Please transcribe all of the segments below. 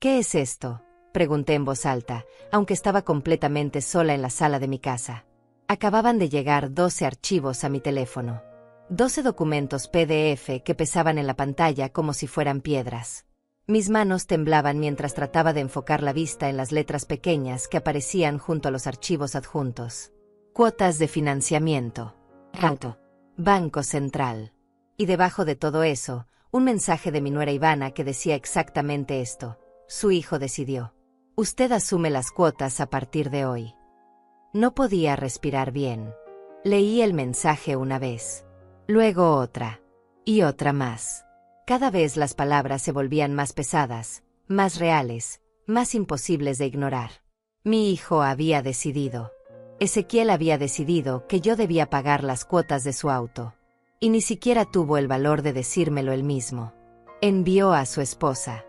¿Qué es esto?, pregunté en voz alta, aunque estaba completamente sola en la sala de mi casa. Acababan de llegar 12 archivos a mi teléfono. 12 documentos PDF que pesaban en la pantalla como si fueran piedras. Mis manos temblaban mientras trataba de enfocar la vista en las letras pequeñas que aparecían junto a los archivos adjuntos. Cuotas de financiamiento. Auto. Banco Central. Y debajo de todo eso, un mensaje de mi nuera Ivana que decía exactamente esto. Su hijo decidió. Usted asume las cuotas a partir de hoy. No podía respirar bien. Leí el mensaje una vez. Luego otra. Y otra más. Cada vez las palabras se volvían más pesadas, más reales, más imposibles de ignorar. Mi hijo había decidido. Ezequiel había decidido que yo debía pagar las cuotas de su auto. Y ni siquiera tuvo el valor de decírmelo él mismo. Envió a su esposa.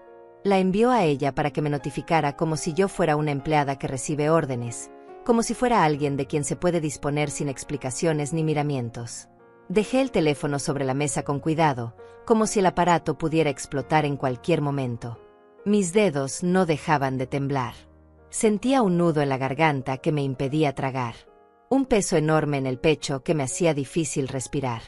La envió a ella para que me notificara como si yo fuera una empleada que recibe órdenes, como si fuera alguien de quien se puede disponer sin explicaciones ni miramientos. Dejé el teléfono sobre la mesa con cuidado, como si el aparato pudiera explotar en cualquier momento. Mis dedos no dejaban de temblar. Sentía un nudo en la garganta que me impedía tragar. Un peso enorme en el pecho que me hacía difícil respirar.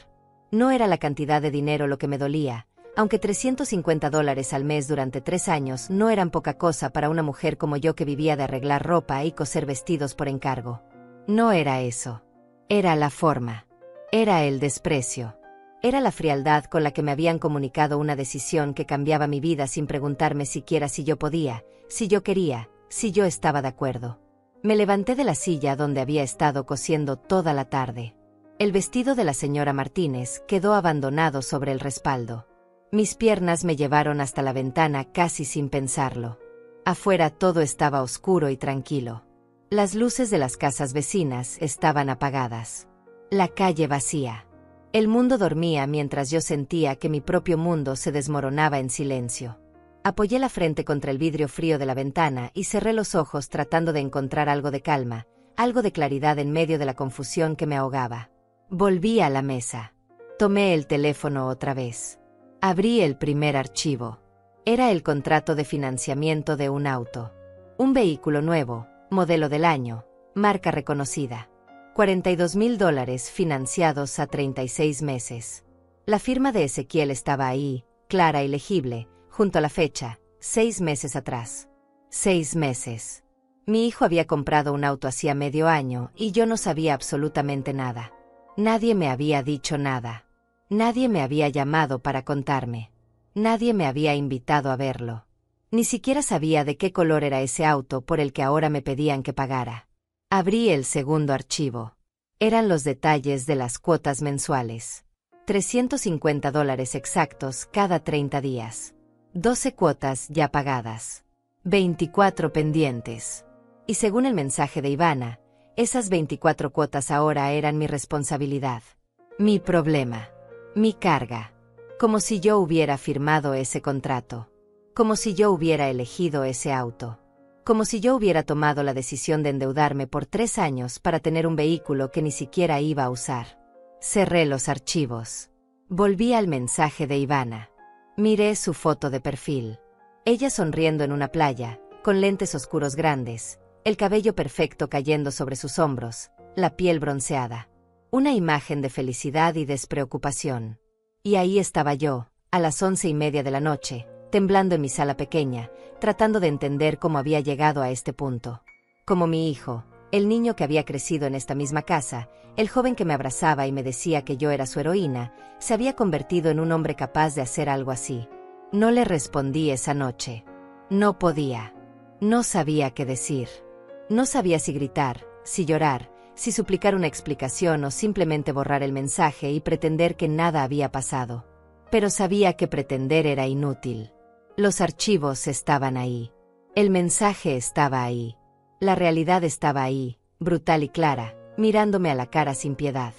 No era la cantidad de dinero lo que me dolía, aunque $350 al mes durante 3 años no eran poca cosa para una mujer como yo que vivía de arreglar ropa y coser vestidos por encargo. No era eso. Era la forma. Era el desprecio. Era la frialdad con la que me habían comunicado una decisión que cambiaba mi vida sin preguntarme siquiera si yo podía, si yo quería, si yo estaba de acuerdo. Me levanté de la silla donde había estado cosiendo toda la tarde. El vestido de la señora Martínez quedó abandonado sobre el respaldo. Mis piernas me llevaron hasta la ventana casi sin pensarlo. Afuera todo estaba oscuro y tranquilo. Las luces de las casas vecinas estaban apagadas. La calle vacía. El mundo dormía mientras yo sentía que mi propio mundo se desmoronaba en silencio. Apoyé la frente contra el vidrio frío de la ventana y cerré los ojos tratando de encontrar algo de calma, algo de claridad en medio de la confusión que me ahogaba. Volví a la mesa. Tomé el teléfono otra vez. Abrí el primer archivo. Era el contrato de financiamiento de un auto. Un vehículo nuevo, modelo del año, marca reconocida. $42,000 financiados a 36 meses. La firma de Ezequiel estaba ahí, clara y legible, junto a la fecha, 6 meses atrás. 6 meses. Mi hijo había comprado un auto hacía medio año y yo no sabía absolutamente nada. Nadie me había dicho nada. Nadie me había llamado para contarme. Nadie me había invitado a verlo. Ni siquiera sabía de qué color era ese auto por el que ahora me pedían que pagara. Abrí el segundo archivo. Eran los detalles de las cuotas mensuales. $350 exactos cada 30 días. 12 cuotas ya pagadas. 24 pendientes. Y según el mensaje de Ivana, esas 24 cuotas ahora eran mi responsabilidad. Mi problema. Mi carga. Como si yo hubiera firmado ese contrato. Como si yo hubiera elegido ese auto. Como si yo hubiera tomado la decisión de endeudarme por 3 años para tener un vehículo que ni siquiera iba a usar. Cerré los archivos. Volví al mensaje de Ivana. Miré su foto de perfil. Ella sonriendo en una playa, con lentes oscuros grandes, el cabello perfecto cayendo sobre sus hombros, la piel bronceada. Una imagen de felicidad y despreocupación. Y ahí estaba yo, a las 11:30 de la noche, temblando en mi sala pequeña, tratando de entender cómo había llegado a este punto. Como mi hijo, el niño que había crecido en esta misma casa, el joven que me abrazaba y me decía que yo era su heroína, se había convertido en un hombre capaz de hacer algo así. No le respondí esa noche. No podía. No sabía qué decir. No sabía si gritar, si llorar, si suplicar una explicación o simplemente borrar el mensaje y pretender que nada había pasado. Pero sabía que pretender era inútil. Los archivos estaban ahí. El mensaje estaba ahí. La realidad estaba ahí, brutal y clara, mirándome a la cara sin piedad.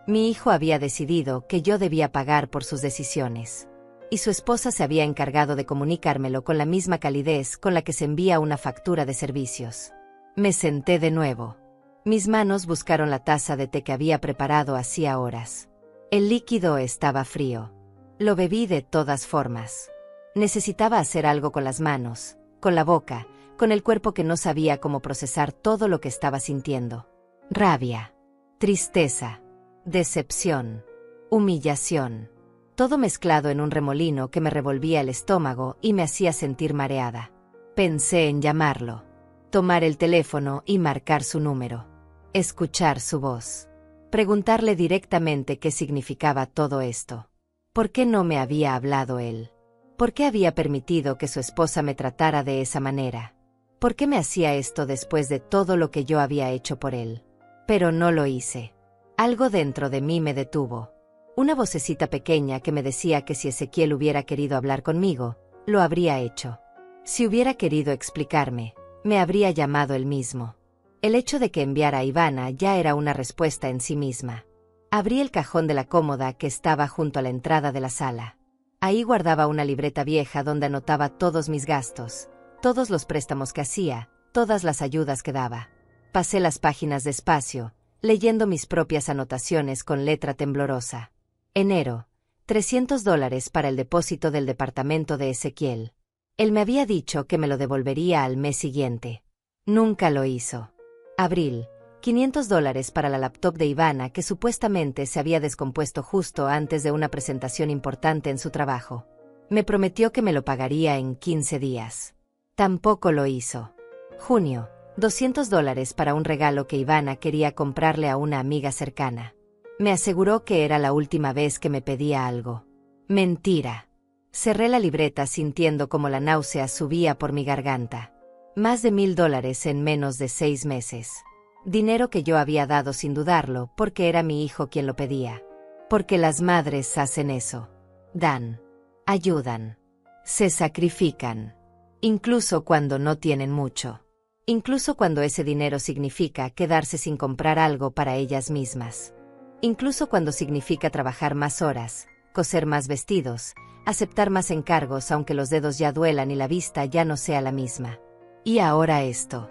Mi hijo había decidido que yo debía pagar por sus decisiones. Y su esposa se había encargado de comunicármelo con la misma calidez con la que se envía una factura de servicios. Me senté de nuevo. Mis manos buscaron la taza de té que había preparado hacía horas. El líquido estaba frío. Lo bebí de todas formas. Necesitaba hacer algo con las manos, con la boca, con el cuerpo que no sabía cómo procesar todo lo que estaba sintiendo. Rabia, tristeza, decepción, humillación. Todo mezclado en un remolino que me revolvía el estómago y me hacía sentir mareada. Pensé en llamarlo, tomar el teléfono y marcar su número, escuchar su voz, preguntarle directamente qué significaba todo esto. ¿Por qué no me había hablado él? ¿Por qué había permitido que su esposa me tratara de esa manera? ¿Por qué me hacía esto después de todo lo que yo había hecho por él? Pero no lo hice. Algo dentro de mí me detuvo. Una vocecita pequeña que me decía que si Ezequiel hubiera querido hablar conmigo, lo habría hecho. Si hubiera querido explicarme, me habría llamado él mismo. El hecho de que enviara a Ivana ya era una respuesta en sí misma. Abrí el cajón de la cómoda que estaba junto a la entrada de la sala. Ahí guardaba una libreta vieja donde anotaba todos mis gastos, todos los préstamos que hacía, todas las ayudas que daba. Pasé las páginas despacio, leyendo mis propias anotaciones con letra temblorosa. Enero, $300 para el depósito del departamento de Ezequiel. Él me había dicho que me lo devolvería al mes siguiente. Nunca lo hizo. Abril, $500 para la laptop de Ivana que supuestamente se había descompuesto justo antes de una presentación importante en su trabajo. Me prometió que me lo pagaría en 15 días. Tampoco lo hizo. Junio, $200 para un regalo que Ivana quería comprarle a una amiga cercana. Me aseguró que era la última vez que me pedía algo. Mentira. Cerré la libreta sintiendo como la náusea subía por mi garganta. Más de $1,000 en menos de 6 meses. Dinero que yo había dado sin dudarlo porque era mi hijo quien lo pedía. Porque las madres hacen eso. Dan. Ayudan. Se sacrifican. Incluso cuando no tienen mucho. Incluso cuando ese dinero significa quedarse sin comprar algo para ellas mismas. Incluso cuando significa trabajar más horas, coser más vestidos, aceptar más encargos aunque los dedos ya duelan y la vista ya no sea la misma. Y ahora esto.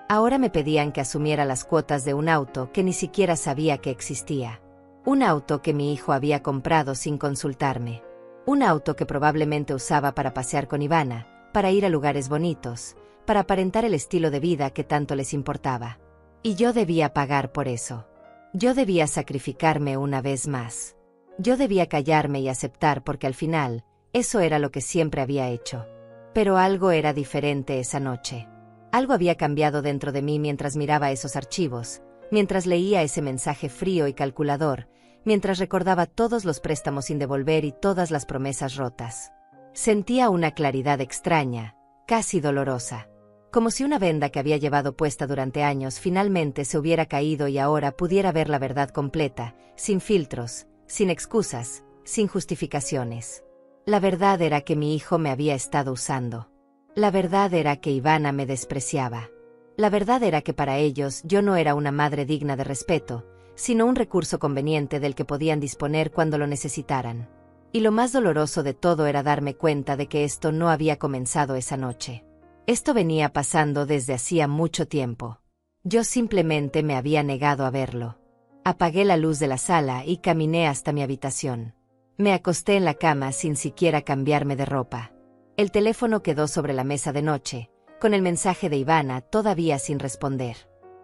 Ahora me pedían que asumiera las cuotas de un auto que ni siquiera sabía que existía. Un auto que mi hijo había comprado sin consultarme. Un auto que probablemente usaba para pasear con Ivana, para ir a lugares bonitos, para aparentar el estilo de vida que tanto les importaba. Y yo debía pagar por eso. Yo debía sacrificarme una vez más. Yo debía callarme y aceptar porque al final, eso era lo que siempre había hecho. Pero algo era diferente esa noche. Algo había cambiado dentro de mí mientras miraba esos archivos, mientras leía ese mensaje frío y calculador, mientras recordaba todos los préstamos sin devolver y todas las promesas rotas. Sentía una claridad extraña, casi dolorosa. Como si una venda que había llevado puesta durante años finalmente se hubiera caído y ahora pudiera ver la verdad completa, sin filtros, sin excusas, sin justificaciones. La verdad era que mi hijo me había estado usando. La verdad era que Ivana me despreciaba. La verdad era que para ellos yo no era una madre digna de respeto, sino un recurso conveniente del que podían disponer cuando lo necesitaran. Y lo más doloroso de todo era darme cuenta de que esto no había comenzado esa noche. Esto venía pasando desde hacía mucho tiempo. Yo simplemente me había negado a verlo. Apagué la luz de la sala y caminé hasta mi habitación. Me acosté en la cama sin siquiera cambiarme de ropa. El teléfono quedó sobre la mesa de noche, con el mensaje de Ivana todavía sin responder.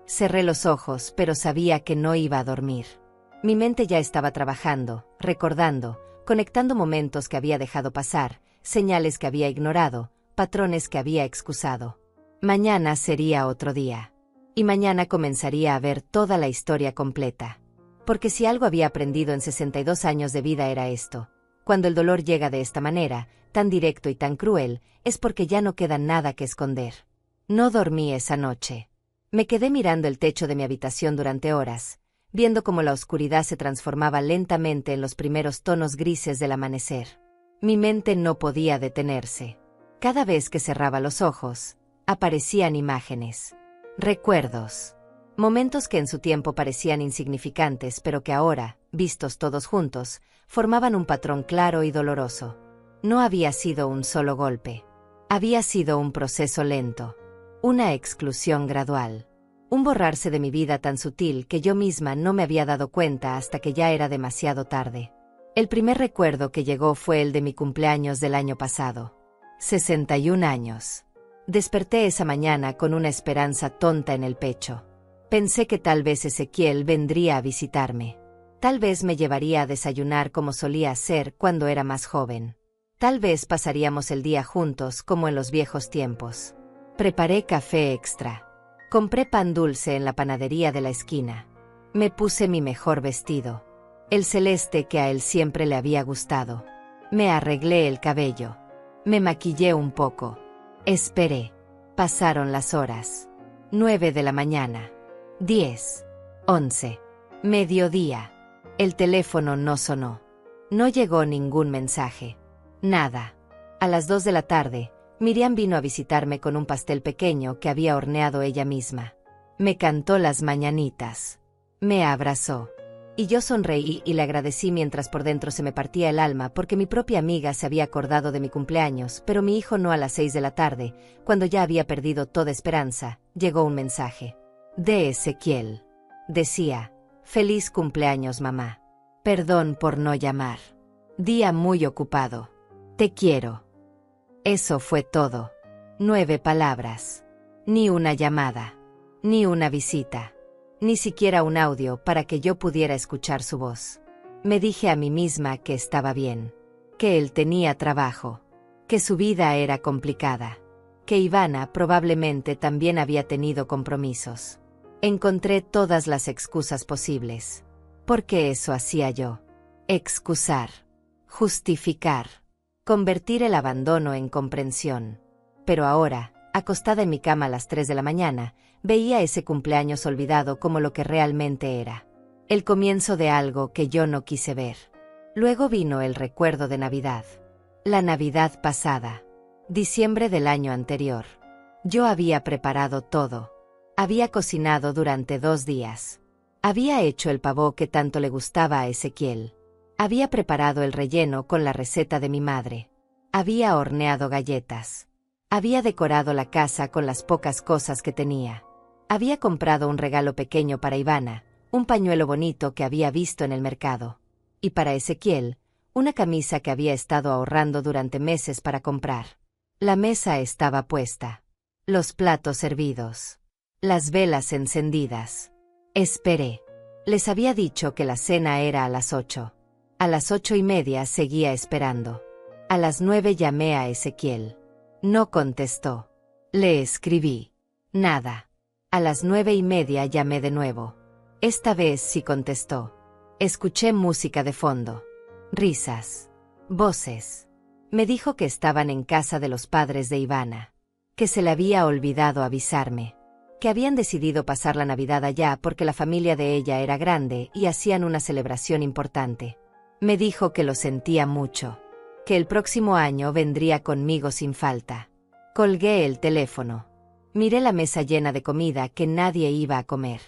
Cerré los ojos, pero sabía que no iba a dormir. Mi mente ya estaba trabajando, recordando, conectando momentos que había dejado pasar, señales que había ignorado, patrones que había excusado. Mañana sería otro día. Y mañana comenzaría a ver toda la historia completa. Porque si algo había aprendido en 62 años de vida era esto. Cuando el dolor llega de esta manera, tan directo y tan cruel, es porque ya no queda nada que esconder. No dormí esa noche. Me quedé mirando el techo de mi habitación durante horas, viendo cómo la oscuridad se transformaba lentamente en los primeros tonos grises del amanecer. Mi mente no podía detenerse. Cada vez que cerraba los ojos, aparecían imágenes, recuerdos, momentos que en su tiempo parecían insignificantes pero que ahora, vistos todos juntos, formaban un patrón claro y doloroso. No había sido un solo golpe. Había sido un proceso lento, una exclusión gradual, un borrarse de mi vida tan sutil que yo misma no me había dado cuenta hasta que ya era demasiado tarde. El primer recuerdo que llegó fue el de mi cumpleaños del año pasado. 61 años. Desperté esa mañana con una esperanza tonta en el pecho. Pensé que tal vez Ezequiel vendría a visitarme. Tal vez me llevaría a desayunar como solía hacer cuando era más joven. Tal vez pasaríamos el día juntos como en los viejos tiempos. Preparé café extra. Compré pan dulce en la panadería de la esquina. Me puse mi mejor vestido, el celeste que a él siempre le había gustado. Me arreglé el cabello. Me maquillé un poco. Esperé. Pasaron las horas. 9 de la mañana. 10. 11. Mediodía. El teléfono no sonó. No llegó ningún mensaje. Nada. A las 2 de la tarde, Miriam vino a visitarme con un pastel pequeño que había horneado ella misma. Me cantó las mañanitas. Me abrazó. Y yo sonreí y le agradecí mientras por dentro se me partía el alma porque mi propia amiga se había acordado de mi cumpleaños, pero mi hijo no. A las 6 de la tarde, cuando ya había perdido toda esperanza, llegó un mensaje. De Ezequiel. Decía: «Feliz cumpleaños, mamá. Perdón por no llamar. Día muy ocupado. Te quiero». Eso fue todo. 9 palabras. Ni una llamada. Ni una visita. Ni siquiera un audio para que yo pudiera escuchar su voz. Me dije a mí misma que estaba bien. Que él tenía trabajo. Que su vida era complicada. Que Ivana probablemente también había tenido compromisos. Encontré todas las excusas posibles. Porque eso hacía yo. Excusar. Justificar. Convertir el abandono en comprensión. Pero ahora, acostada en mi cama a las 3 de la mañana, veía ese cumpleaños olvidado como lo que realmente era. El comienzo de algo que yo no quise ver. Luego vino el recuerdo de Navidad. La Navidad pasada. Diciembre del año anterior. Yo había preparado todo. Había cocinado durante 2 días. Había hecho el pavó que tanto le gustaba a Ezequiel. Había preparado el relleno con la receta de mi madre. Había horneado galletas. Había decorado la casa con las pocas cosas que tenía. Había comprado un regalo pequeño para Ivana, un pañuelo bonito que había visto en el mercado. Y para Ezequiel, una camisa que había estado ahorrando durante meses para comprar. La mesa estaba puesta. Los platos servidos. Las velas encendidas. Esperé. Les había dicho que la cena era a las 8. A las 8:30 seguía esperando. A las 9 llamé a Ezequiel. No contestó. Le escribí. Nada. A las 9:30 llamé de nuevo. Esta vez sí contestó. Escuché música de fondo. Risas. Voces. Me dijo que estaban en casa de los padres de Ivana. Que se le había olvidado avisarme. Que habían decidido pasar la Navidad allá porque la familia de ella era grande y hacían una celebración importante. Me dijo que lo sentía mucho. Que el próximo año vendría conmigo sin falta. Colgué el teléfono. Miré la mesa llena de comida que nadie iba a comer.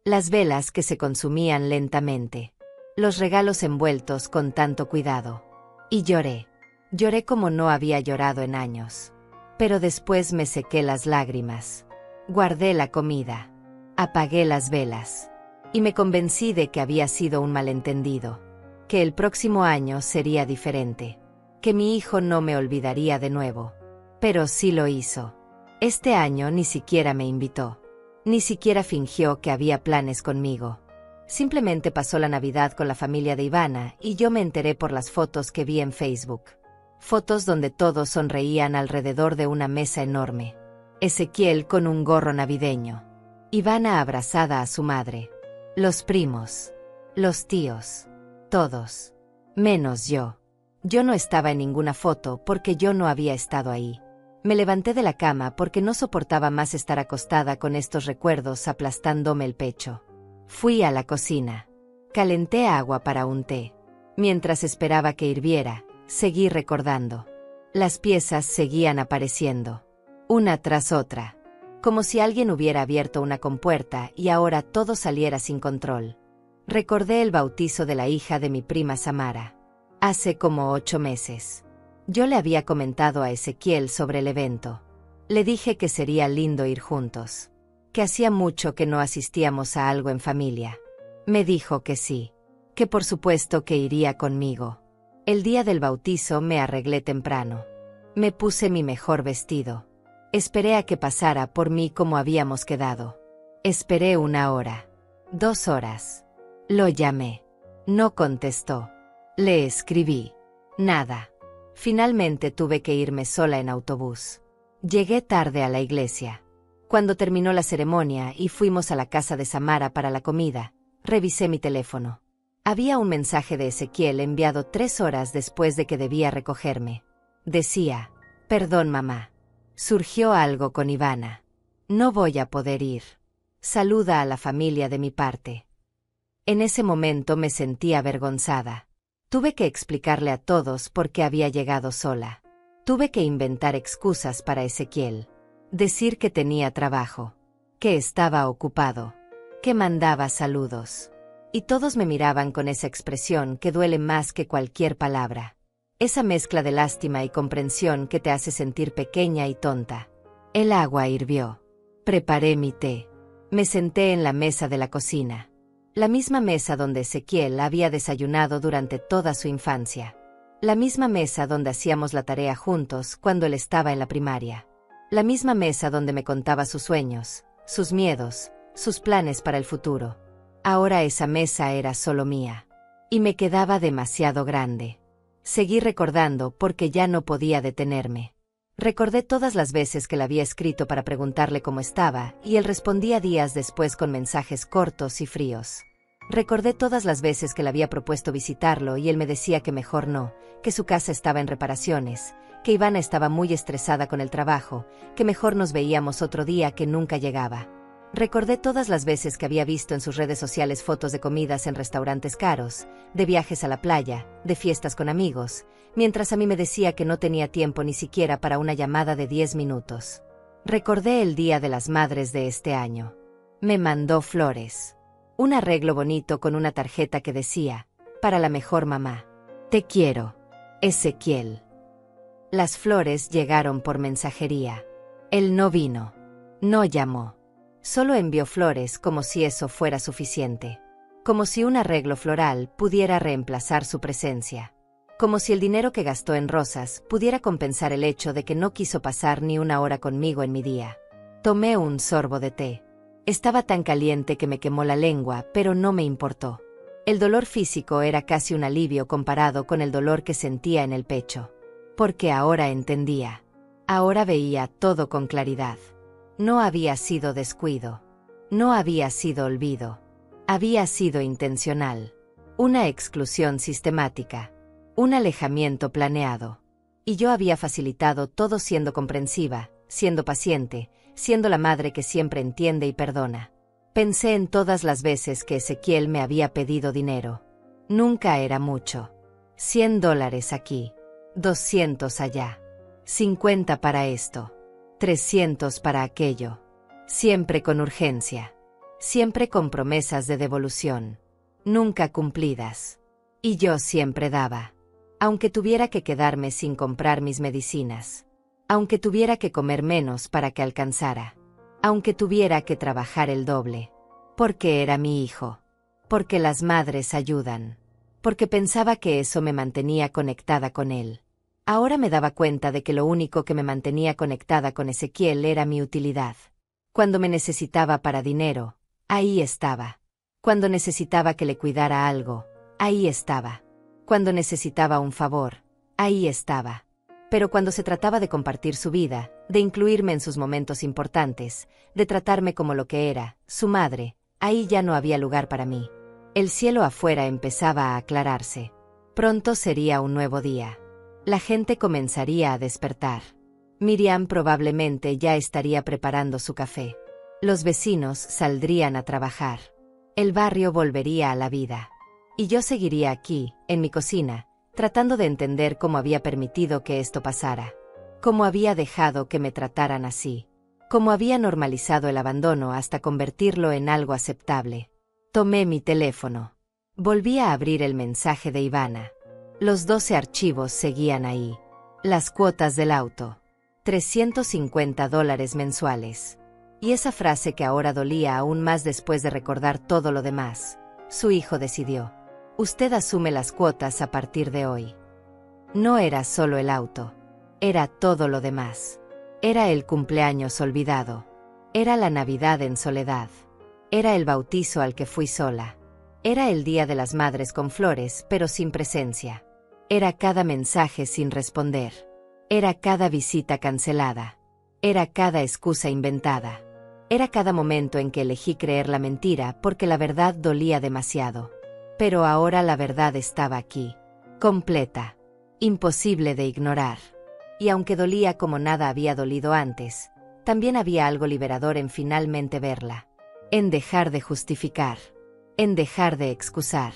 Las velas que se consumían lentamente. Los regalos envueltos con tanto cuidado. Y lloré. Lloré como no había llorado en años. Pero después me sequé las lágrimas. Guardé la comida. Apagué las velas. Y me convencí de que había sido un malentendido. Que el próximo año sería diferente. Que mi hijo no me olvidaría de nuevo. Pero sí lo hizo. Este año ni siquiera me invitó. Ni siquiera fingió que había planes conmigo. Simplemente pasó la Navidad con la familia de Ivana y yo me enteré por las fotos que vi en Facebook. Fotos donde todos sonreían alrededor de una mesa enorme. Ezequiel con un gorro navideño. Ivana abrazada a su madre. Los primos. Los tíos. Todos. Menos yo. Yo no estaba en ninguna foto porque yo no había estado ahí. Me levanté de la cama porque no soportaba más estar acostada con estos recuerdos aplastándome el pecho. Fui a la cocina. Calenté agua para un té. Mientras esperaba que hirviera, seguí recordando. Las piezas seguían apareciendo. Una tras otra. Como si alguien hubiera abierto una compuerta y ahora todo saliera sin control. Recordé el bautizo de la hija de mi prima Samara. Hace como 8 meses. Yo le había comentado a Ezequiel sobre el evento. Le dije que sería lindo ir juntos. Que hacía mucho que no asistíamos a algo en familia. Me dijo que sí. Que por supuesto que iría conmigo. El día del bautizo me arreglé temprano. Me puse mi mejor vestido. Esperé a que pasara por mí como habíamos quedado. Esperé 1 hora. 2 horas. Lo llamé. No contestó. Le escribí. Nada. Finalmente tuve que irme sola en autobús. Llegué tarde a la iglesia. Cuando terminó la ceremonia y fuimos a la casa de Samara para la comida, revisé mi teléfono. Había un mensaje de Ezequiel enviado 3 horas después de que debía recogerme. Decía: perdón, mamá. Surgió algo con Ivana. No voy a poder ir. Saluda a la familia de mi parte. En ese momento me sentí avergonzada. Tuve que explicarle a todos por qué había llegado sola. Tuve que inventar excusas para Ezequiel. Decir que tenía trabajo, que estaba ocupado, que mandaba saludos. Y todos me miraban con esa expresión que duele más que cualquier palabra. Esa mezcla de lástima y comprensión que te hace sentir pequeña y tonta. El agua hirvió. Preparé mi té. Me senté en la mesa de la cocina. La misma mesa donde Ezequiel había desayunado durante toda su infancia. La misma mesa donde hacíamos la tarea juntos cuando él estaba en la primaria. La misma mesa donde me contaba sus sueños, sus miedos, sus planes para el futuro. Ahora esa mesa era solo mía. Y me quedaba demasiado grande. Seguí recordando porque ya no podía detenerme. Recordé todas las veces que le había escrito para preguntarle cómo estaba, y él respondía días después con mensajes cortos y fríos. Recordé todas las veces que le había propuesto visitarlo y él me decía que mejor no, que su casa estaba en reparaciones, que Ivana estaba muy estresada con el trabajo, que mejor nos veíamos otro día, que nunca llegaba. Recordé todas las veces que había visto en sus redes sociales fotos de comidas en restaurantes caros, de viajes a la playa, de fiestas con amigos, mientras a mí me decía que no tenía tiempo ni siquiera para una llamada de 10 minutos. Recordé el Día de las Madres de este año. Me mandó flores. Un arreglo bonito con una tarjeta que decía: para la mejor mamá. Te quiero, Ezequiel. Las flores llegaron por mensajería. Él no vino. No llamó. Solo envió flores, como si eso fuera suficiente. Como si un arreglo floral pudiera reemplazar su presencia. Como si el dinero que gastó en rosas pudiera compensar el hecho de que no quiso pasar ni 1 hora conmigo en mi día. Tomé un sorbo de té. Estaba tan caliente que me quemó la lengua, pero no me importó. El dolor físico era casi un alivio comparado con el dolor que sentía en el pecho. Porque ahora entendía. Ahora veía todo con claridad. No había sido descuido. No había sido olvido. Había sido intencional. Una exclusión sistemática. Un alejamiento planeado. Y yo había facilitado todo siendo comprensiva, siendo paciente, siendo la madre que siempre entiende y perdona. Pensé en todas las veces que Ezequiel me había pedido dinero. Nunca era mucho. $100 aquí. 200 allá. 50 para esto. 300 para aquello. Siempre con urgencia. Siempre con promesas de devolución. Nunca cumplidas. Y yo siempre daba. Aunque tuviera que quedarme sin comprar mis medicinas. Aunque tuviera que comer menos para que alcanzara. Aunque tuviera que trabajar el doble. Porque era mi hijo. Porque las madres ayudan. Porque pensaba que eso me mantenía conectada con él. Ahora me daba cuenta de que lo único que me mantenía conectada con Ezequiel era mi utilidad. Cuando me necesitaba para dinero, ahí estaba. Cuando necesitaba que le cuidara algo, ahí estaba. Cuando necesitaba un favor, ahí estaba. Pero cuando se trataba de compartir su vida, de incluirme en sus momentos importantes, de tratarme como lo que era, su madre, ahí ya no había lugar para mí. El cielo afuera empezaba a aclararse. Pronto sería un nuevo día. La gente comenzaría a despertar. Miriam probablemente ya estaría preparando su café. Los vecinos saldrían a trabajar. El barrio volvería a la vida. Y yo seguiría aquí, en mi cocina, tratando de entender cómo había permitido que esto pasara. Cómo había dejado que me trataran así. Cómo había normalizado el abandono hasta convertirlo en algo aceptable. Tomé mi teléfono. Volví a abrir el mensaje de Ivana. Los 12 archivos seguían ahí. Las cuotas del auto. $350 mensuales. Y esa frase que ahora dolía aún más después de recordar todo lo demás. Su hijo decidió. Usted asume las cuotas a partir de hoy. No era solo el auto. Era todo lo demás. Era el cumpleaños olvidado. Era la Navidad en soledad. Era el bautizo al que fui sola. Era el Día de las Madres con flores, pero sin presencia. Era cada mensaje sin responder. Era cada visita cancelada. Era cada excusa inventada. Era cada momento en que elegí creer la mentira porque la verdad dolía demasiado. Pero ahora la verdad estaba aquí. Completa. Imposible de ignorar. Y aunque dolía como nada había dolido antes, también había algo liberador en finalmente verla. En dejar de justificar. En dejar de excusar.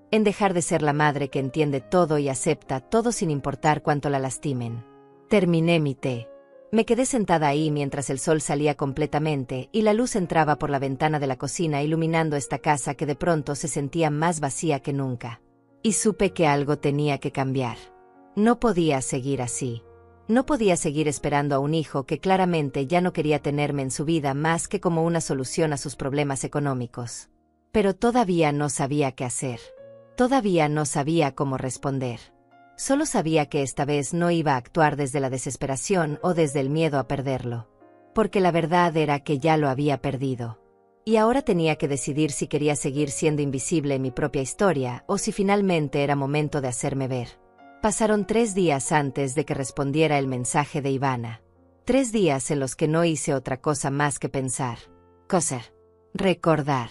En dejar de ser la madre que entiende todo y acepta todo sin importar cuánto la lastimen. Terminé mi té. Me quedé sentada ahí mientras el sol salía completamente y la luz entraba por la ventana de la cocina iluminando esta casa que de pronto se sentía más vacía que nunca. Y supe que algo tenía que cambiar. No podía seguir así. No podía seguir esperando a un hijo que claramente ya no quería tenerme en su vida más que como una solución a sus problemas económicos. Pero todavía no sabía qué hacer. Todavía no sabía cómo responder. Solo sabía que esta vez no iba a actuar desde la desesperación o desde el miedo a perderlo. Porque la verdad era que ya lo había perdido. Y ahora tenía que decidir si quería seguir siendo invisible en mi propia historia o si finalmente era momento de hacerme ver. Pasaron 3 días antes de que respondiera el mensaje de Ivana. 3 días en los que no hice otra cosa más que pensar, coser, recordar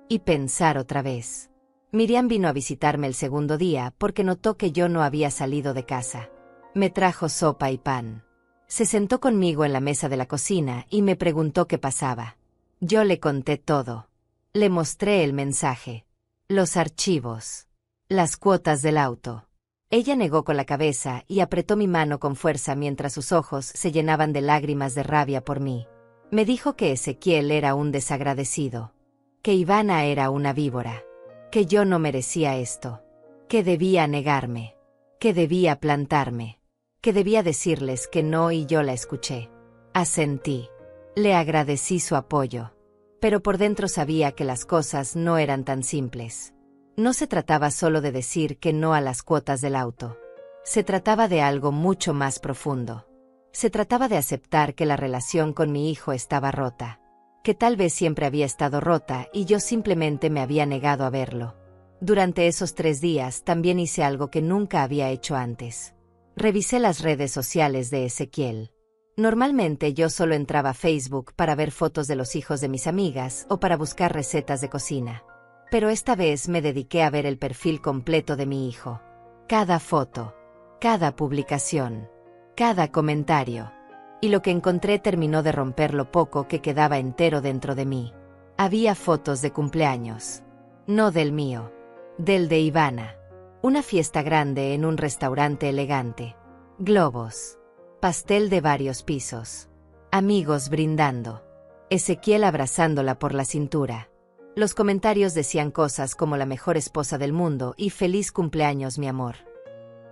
y pensar otra vez. Miriam vino a visitarme el segundo día porque notó que yo no había salido de casa. Me trajo sopa y pan. Se sentó conmigo en la mesa de la cocina y me preguntó qué pasaba. Yo le conté todo. Le mostré el mensaje, los archivos, las cuotas del auto. Ella negó con la cabeza y apretó mi mano con fuerza mientras sus ojos se llenaban de lágrimas de rabia por mí. Me dijo que Ezequiel era un desagradecido, que Ivana era una víbora, que yo no merecía esto, que debía negarme, que debía plantarme, que debía decirles que no y yo la escuché. Asentí. Le agradecí su apoyo. Pero por dentro sabía que las cosas no eran tan simples. No se trataba solo de decir que no a las cuotas del auto. Se trataba de algo mucho más profundo. Se trataba de aceptar que la relación con mi hijo estaba rota. Que tal vez siempre había estado rota y yo simplemente me había negado a verlo. Durante esos 3 días también hice algo que nunca había hecho antes. Revisé las redes sociales de Ezequiel. Normalmente yo solo entraba a Facebook para ver fotos de los hijos de mis amigas o para buscar recetas de cocina. Pero esta vez me dediqué a ver el perfil completo de mi hijo. Cada foto, cada publicación, cada comentario. Y lo que encontré terminó de romper lo poco que quedaba entero dentro de mí. Había fotos de cumpleaños. No del mío. Del de Ivana. Una fiesta grande en un restaurante elegante. Globos. Pastel de varios pisos. Amigos brindando. Ezequiel abrazándola por la cintura. Los comentarios decían cosas como la mejor esposa del mundo y feliz cumpleaños mi amor.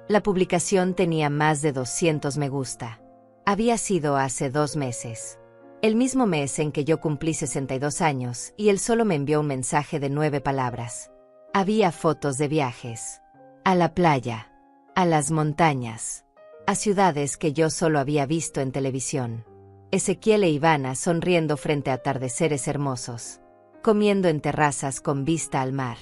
La publicación tenía más de 200 me gusta. Había sido hace 2 meses. El mismo mes en que yo cumplí 62 años y él solo me envió un mensaje de 9 palabras. Había fotos de viajes. A la playa. A las montañas. A ciudades que yo solo había visto en televisión. Ezequiel e Ivana sonriendo frente a atardeceres hermosos. Comiendo en terrazas con vista al mar.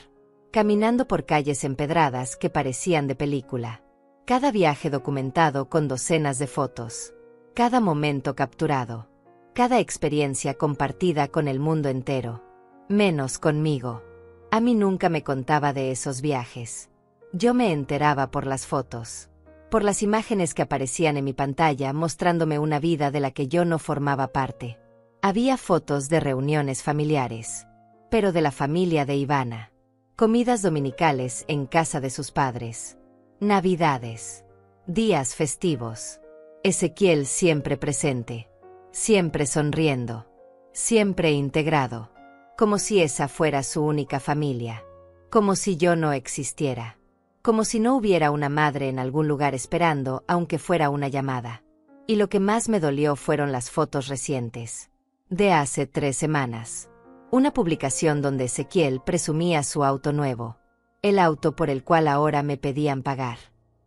Caminando por calles empedradas que parecían de película. Cada viaje documentado con docenas de fotos. Cada momento capturado. Cada experiencia compartida con el mundo entero. Menos conmigo. A mí nunca me contaba de esos viajes. Yo me enteraba por las fotos. Por las imágenes que aparecían en mi pantalla mostrándome una vida de la que yo no formaba parte. Había fotos de reuniones familiares. Pero de la familia de Ivana. Comidas dominicales en casa de sus padres. Navidades. Días festivos. Ezequiel siempre presente. Siempre sonriendo. Siempre integrado. Como si esa fuera su única familia. Como si yo no existiera. Como si no hubiera una madre en algún lugar esperando, aunque fuera una llamada. Y lo que más me dolió fueron las fotos recientes. De hace 3 semanas. Una publicación donde Ezequiel presumía su auto nuevo. El auto por el cual ahora me pedían pagar.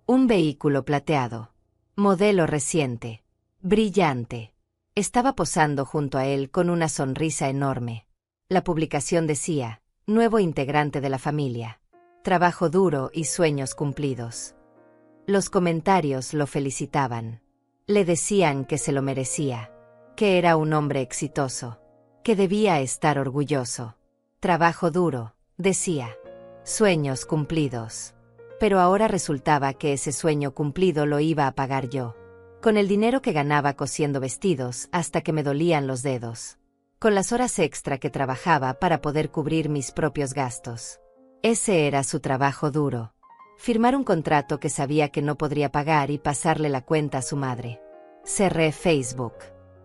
Un vehículo plateado. Modelo reciente. Brillante. Estaba posando junto a él con una sonrisa enorme. La publicación decía: nuevo integrante de la familia. Trabajo duro y sueños cumplidos. Los comentarios lo felicitaban. Le decían que se lo merecía, que era un hombre exitoso, que debía estar orgulloso. Trabajo duro, decía. Sueños cumplidos. Pero ahora resultaba que ese sueño cumplido lo iba a pagar yo. Con el dinero que ganaba cosiendo vestidos hasta que me dolían los dedos. Con las horas extra que trabajaba para poder cubrir mis propios gastos. Ese era su trabajo duro. Firmar un contrato que sabía que no podría pagar y pasarle la cuenta a su madre. Cerré Facebook.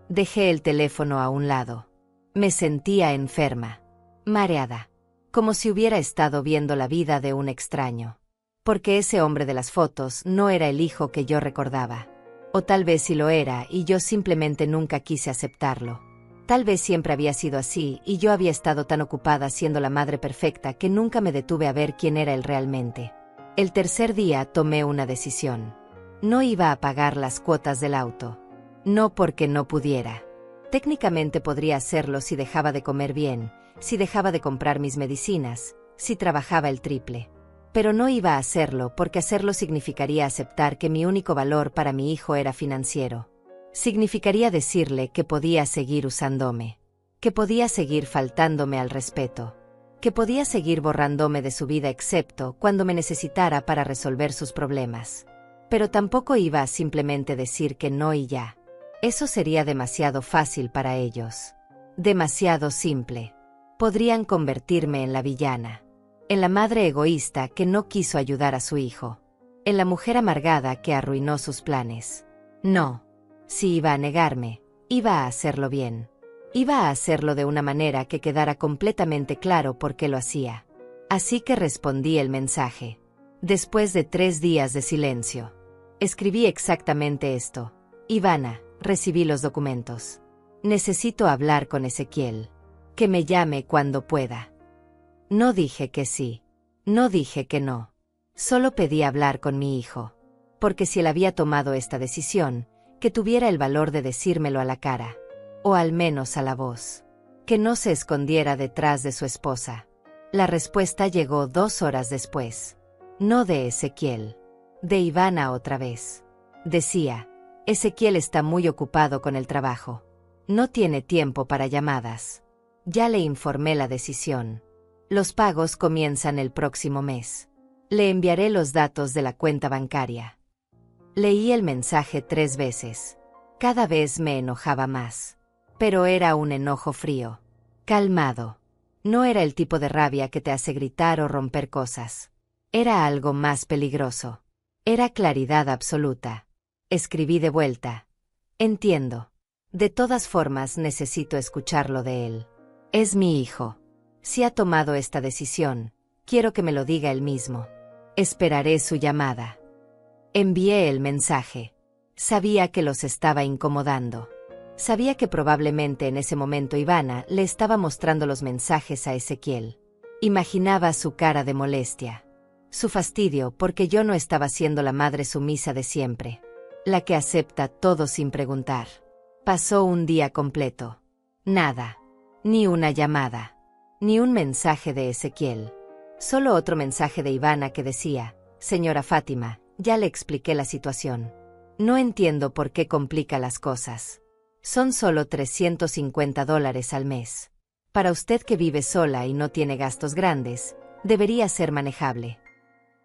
Dejé el teléfono a un lado. Me sentía enferma. Mareada. Como si hubiera estado viendo la vida de un extraño. Porque ese hombre de las fotos no era el hijo que yo recordaba. O tal vez sí lo era y yo simplemente nunca quise aceptarlo. Tal vez siempre había sido así y yo había estado tan ocupada siendo la madre perfecta que nunca me detuve a ver quién era él realmente. El tercer día tomé una decisión. No iba a pagar las cuotas del auto. No porque no pudiera. Técnicamente podría hacerlo si dejaba de comer bien, si dejaba de comprar mis medicinas, si trabajaba el triple. Pero no iba a hacerlo porque hacerlo significaría aceptar que mi único valor para mi hijo era financiero. Significaría decirle que podía seguir usándome, que podía seguir faltándome al respeto, que podía seguir borrándome de su vida excepto cuando me necesitara para resolver sus problemas. Pero tampoco iba a simplemente decir que no y ya. Eso sería demasiado fácil para ellos. Demasiado simple. Podrían convertirme en la villana. En la madre egoísta que no quiso ayudar a su hijo. En la mujer amargada que arruinó sus planes. No. Si iba a negarme, iba a hacerlo bien. Iba a hacerlo de una manera que quedara completamente claro por qué lo hacía. Así que respondí el mensaje. Después de 3 días de silencio. Escribí exactamente esto. Ivana, recibí los documentos. Necesito hablar con Ezequiel. Que me llame cuando pueda. No dije que sí. No dije que no. Solo pedí hablar con mi hijo. Porque si él había tomado esta decisión, que tuviera el valor de decírmelo a la cara. O al menos a la voz. Que no se escondiera detrás de su esposa. La respuesta llegó 2 horas después. No de Ezequiel. De Ivana otra vez. Decía: Ezequiel está muy ocupado con el trabajo. No tiene tiempo para llamadas. Ya le informé la decisión. Los pagos comienzan el próximo mes. Le enviaré los datos de la cuenta bancaria. Leí el mensaje 3 veces. Cada vez me enojaba más. Pero era un enojo frío. Calmado. No era el tipo de rabia que te hace gritar o romper cosas. Era algo más peligroso. Era claridad absoluta. Escribí de vuelta. Entiendo. De todas formas necesito escucharlo de él. Es mi hijo. Si ha tomado esta decisión, quiero que me lo diga él mismo. Esperaré su llamada. Envié el mensaje. Sabía que los estaba incomodando. Sabía que probablemente en ese momento Ivana le estaba mostrando los mensajes a Ezequiel. Imaginaba su cara de molestia. Su fastidio porque yo no estaba siendo la madre sumisa de siempre. La que acepta todo sin preguntar. Pasó un día completo. Nada. Ni una llamada. Ni un mensaje de Ezequiel. Solo otro mensaje de Ivana que decía: Señora Fátima, ya le expliqué la situación. No entiendo por qué complica las cosas. Son solo $350 al mes. Para usted que vive sola y no tiene gastos grandes, debería ser manejable.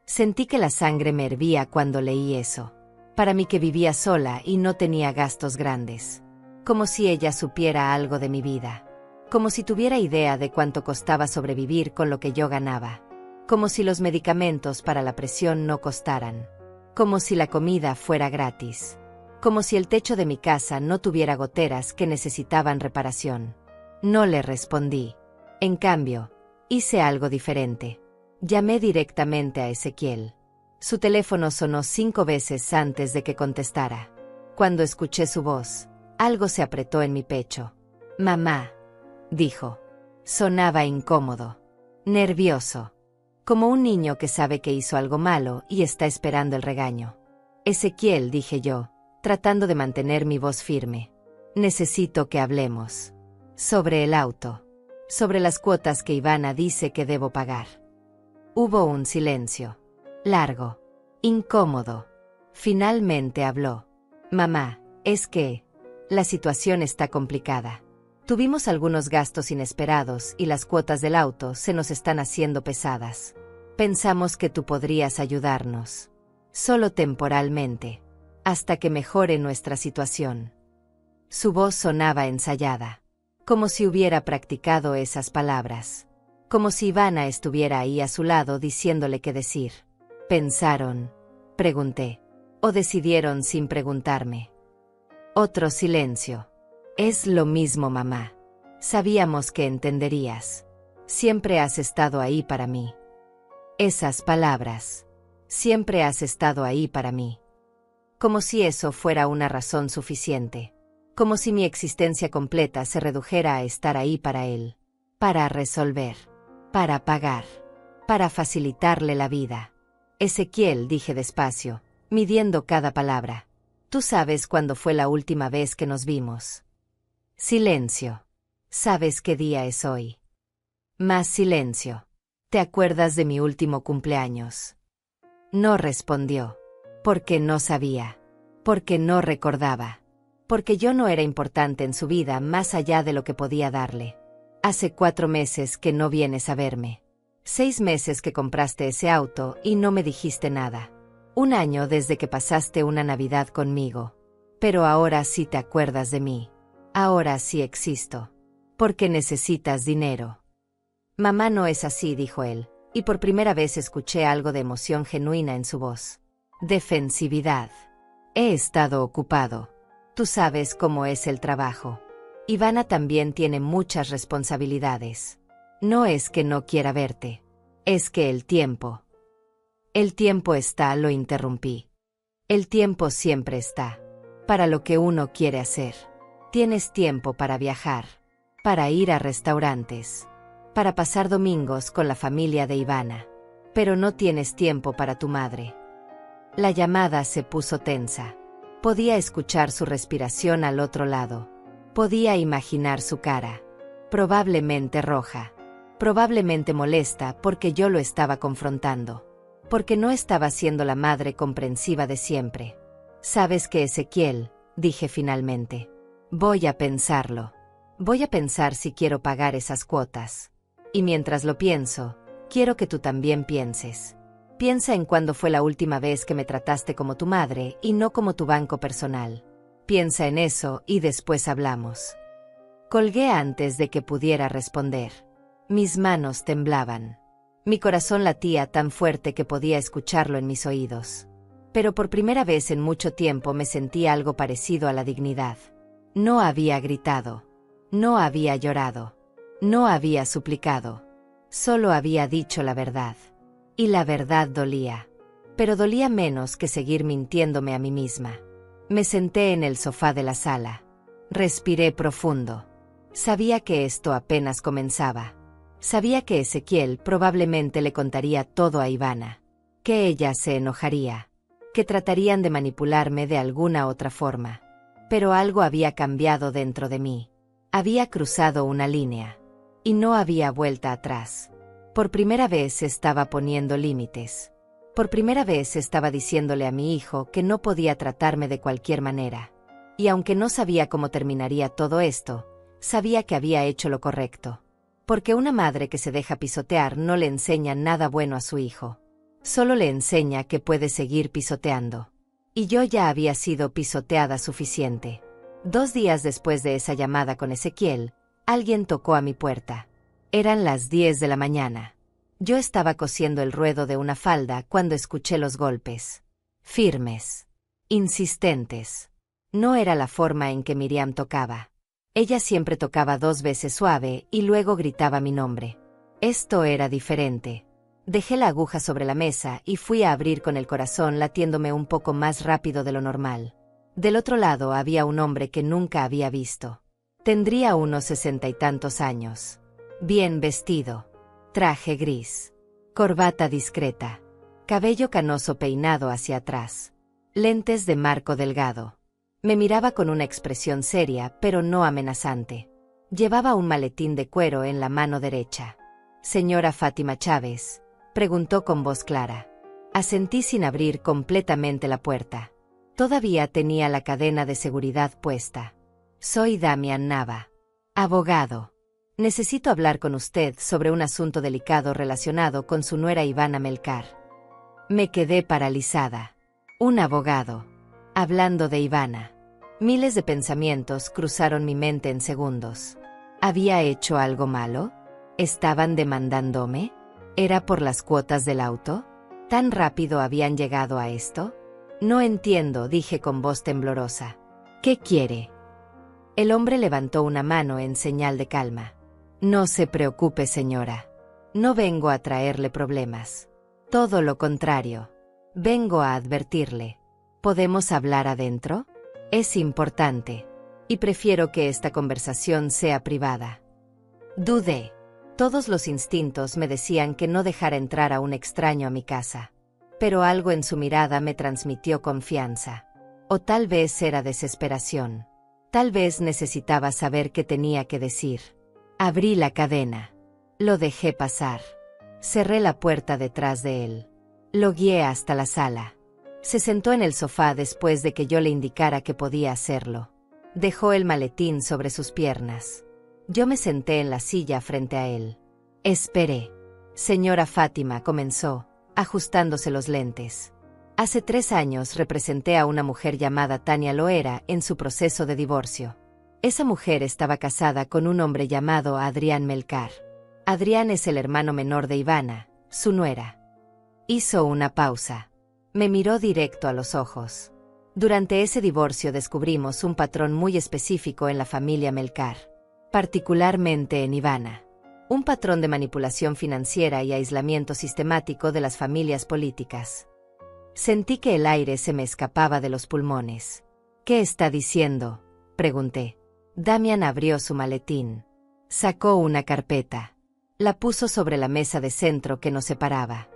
Sentí que la sangre me hervía cuando leí eso. Para mí que vivía sola y no tenía gastos grandes. Como si ella supiera algo de mi vida. Como si tuviera idea de cuánto costaba sobrevivir con lo que yo ganaba. Como si los medicamentos para la presión no costaran. Como si la comida fuera gratis. Como si el techo de mi casa no tuviera goteras que necesitaban reparación. No le respondí. En cambio, hice algo diferente. Llamé directamente a Ezequiel. Su teléfono sonó 5 veces antes de que contestara. Cuando escuché su voz, algo se apretó en mi pecho. Mamá, dijo. Sonaba incómodo. Nervioso. Como un niño que sabe que hizo algo malo y está esperando el regaño. Ezequiel, dije yo, tratando de mantener mi voz firme. Necesito que hablemos. Sobre el auto. Sobre las cuotas que Ivana dice que debo pagar. Hubo un silencio. Largo. Incómodo. Finalmente habló. Mamá, es que la situación está complicada. Tuvimos algunos gastos inesperados y las cuotas del auto se nos están haciendo pesadas. Pensamos que tú podrías ayudarnos. Solo temporalmente. Hasta que mejore nuestra situación. Su voz sonaba ensayada. Como si hubiera practicado esas palabras. Como si Ivana estuviera ahí a su lado diciéndole qué decir. ¿Pensaron? Pregunté. ¿O decidieron sin preguntarme? Otro silencio. Es lo mismo, mamá. Sabíamos que entenderías. Siempre has estado ahí para mí. Esas palabras. Siempre has estado ahí para mí. Como si eso fuera una razón suficiente. Como si mi existencia completa se redujera a estar ahí para él. Para resolver. Para pagar. Para facilitarle la vida. Ezequiel, dije despacio, midiendo cada palabra. Tú sabes cuándo fue la última vez que nos vimos. Silencio. ¿Sabes qué día es hoy? Más silencio. ¿Te acuerdas de mi último cumpleaños? No respondió. Porque no sabía. Porque no recordaba. Porque yo no era importante en su vida más allá de lo que podía darle. Hace 4 meses que no vienes a verme. 6 meses que compraste ese auto y no me dijiste nada. 1 año desde que pasaste una Navidad conmigo. Pero ahora sí te acuerdas de mí. Ahora sí existo. Porque necesitas dinero. Mamá, no es así, dijo él, y por primera vez escuché algo de emoción genuina en su voz. Defensividad. He estado ocupado. Tú sabes cómo es el trabajo. Ivana también tiene muchas responsabilidades. No es que no quiera verte. Es que el tiempo. El tiempo está, lo interrumpí. El tiempo siempre está. Para lo que uno quiere hacer. Tienes tiempo para viajar. Para ir a restaurantes. Para pasar domingos con la familia de Ivana. Pero no tienes tiempo para tu madre. La llamada se puso tensa. Podía escuchar su respiración al otro lado. Podía imaginar su cara. Probablemente roja. Probablemente molesta porque yo lo estaba confrontando. Porque no estaba siendo la madre comprensiva de siempre. ¿Sabes qué, Ezequiel? Dije finalmente. Voy a pensarlo. Voy a pensar si quiero pagar esas cuotas. Y mientras lo pienso, quiero que tú también pienses. Piensa en cuándo fue la última vez que me trataste como tu madre y no como tu banco personal. Piensa en eso y después hablamos. Colgué antes de que pudiera responder. Mis manos temblaban. Mi corazón latía tan fuerte que podía escucharlo en mis oídos. Pero por primera vez en mucho tiempo me sentí algo parecido a la dignidad. No había gritado. No había llorado. No había suplicado. Solo había dicho la verdad. Y la verdad dolía. Pero dolía menos que seguir mintiéndome a mí misma. Me senté en el sofá de la sala. Respiré profundo. Sabía que esto apenas comenzaba. Sabía que Ezequiel probablemente le contaría todo a Ivana. Que ella se enojaría. Que tratarían de manipularme de alguna otra forma. Pero algo había cambiado dentro de mí. Había cruzado una línea. Y no había vuelta atrás. Por primera vez estaba poniendo límites. Por primera vez estaba diciéndole a mi hijo que no podía tratarme de cualquier manera. Y aunque no sabía cómo terminaría todo esto, sabía que había hecho lo correcto. Porque una madre que se deja pisotear no le enseña nada bueno a su hijo. Solo le enseña que puede seguir pisoteando. Y yo ya había sido pisoteada suficiente. 2 días después de esa llamada con Ezequiel, alguien tocó a mi puerta. Eran las 10 de la mañana. Yo estaba cosiendo el ruedo de una falda cuando escuché los golpes. Firmes. Insistentes. No era la forma en que Miriam tocaba. Ella siempre tocaba 2 veces suave y luego gritaba mi nombre. Esto era diferente. Dejé la aguja sobre la mesa y fui a abrir con el corazón latiéndome un poco más rápido de lo normal. Del otro lado había un hombre que nunca había visto. Tendría unos 60 y tantos años. Bien vestido. Traje gris. Corbata discreta. Cabello canoso peinado hacia atrás. Lentes de marco delgado. Me miraba con una expresión seria, pero no amenazante. Llevaba un maletín de cuero en la mano derecha. «Señora Fátima Chávez», preguntó con voz clara. Asentí sin abrir completamente la puerta. Todavía tenía la cadena de seguridad puesta. «Soy Damián Nava. Abogado. Necesito hablar con usted sobre un asunto delicado relacionado con su nuera Ivana Melcar». Me quedé paralizada. Un abogado. Hablando de Ivana. Miles de pensamientos cruzaron mi mente en segundos. ¿Había hecho algo malo? ¿Estaban demandándome? ¿Era por las cuotas del auto? ¿Tan rápido habían llegado a esto? No entiendo, dije con voz temblorosa. ¿Qué quiere? El hombre levantó una mano en señal de calma. No se preocupe, señora. No vengo a traerle problemas. Todo lo contrario. Vengo a advertirle. ¿Podemos hablar adentro? Es importante. Y prefiero que esta conversación sea privada. Dudé. Todos los instintos me decían que no dejara entrar a un extraño a mi casa. Pero algo en su mirada me transmitió confianza. O tal vez era desesperación. Tal vez necesitaba saber qué tenía que decir. Abrí la cadena. Lo dejé pasar. Cerré la puerta detrás de él. Lo guié hasta la sala. Se sentó en el sofá después de que yo le indicara que podía hacerlo. Dejó el maletín sobre sus piernas. Yo me senté en la silla frente a él. Esperé. Señora Fátima, comenzó, ajustándose los lentes. Hace 3 años representé a una mujer llamada Tania Loera en su proceso de divorcio. Esa mujer estaba casada con un hombre llamado Adrián Melcar. Adrián es el hermano menor de Ivana, su nuera. Hizo una pausa. Me miró directo a los ojos. Durante ese divorcio descubrimos un patrón muy específico en la familia Melcar, particularmente en Ivana. Un patrón de manipulación financiera y aislamiento sistemático de las familias políticas. Sentí que el aire se me escapaba de los pulmones. ¿Qué está diciendo?, pregunté. Damián abrió su maletín. Sacó una carpeta. La puso sobre la mesa de centro que nos separaba.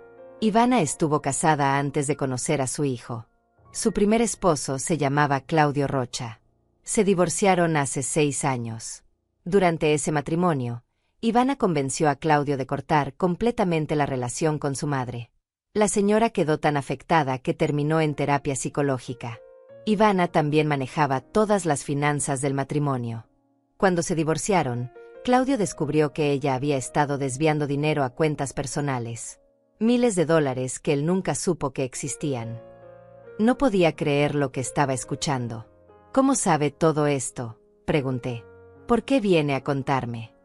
Ivana estuvo casada antes de conocer a su hijo. Su primer esposo se llamaba Claudio Rocha. Se divorciaron hace 6 años. Durante ese matrimonio, Ivana convenció a Claudio de cortar completamente la relación con su madre. La señora quedó tan afectada que terminó en terapia psicológica. Ivana también manejaba todas las finanzas del matrimonio. Cuando se divorciaron, Claudio descubrió que ella había estado desviando dinero a cuentas personales. Miles de dólares que él nunca supo que existían. No podía creer lo que estaba escuchando. ¿Cómo sabe todo esto?, pregunté. ¿Por qué viene a contarme?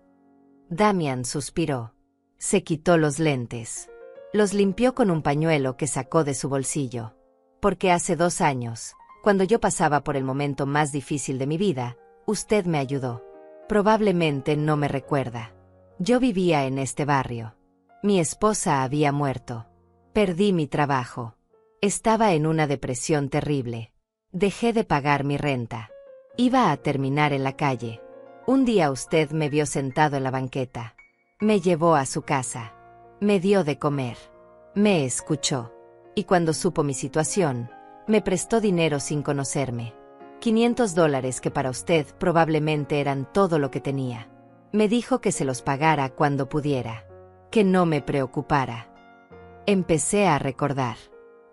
Damián suspiró. Se quitó los lentes. Los limpió con un pañuelo que sacó de su bolsillo. Porque hace 2 años, cuando yo pasaba por el momento más difícil de mi vida, usted me ayudó. Probablemente no me recuerda. Yo vivía en este barrio. Mi esposa había muerto. Perdí mi trabajo. Estaba en una depresión terrible. Dejé de pagar mi renta. Iba a terminar en la calle. Un día usted me vio sentado en la banqueta. Me llevó a su casa. Me dio de comer. Me escuchó. Y cuando supo mi situación, me prestó dinero sin conocerme. $500 que para usted probablemente eran todo lo que tenía. Me dijo que se los pagara cuando pudiera. Que no me preocupara. Empecé a recordar.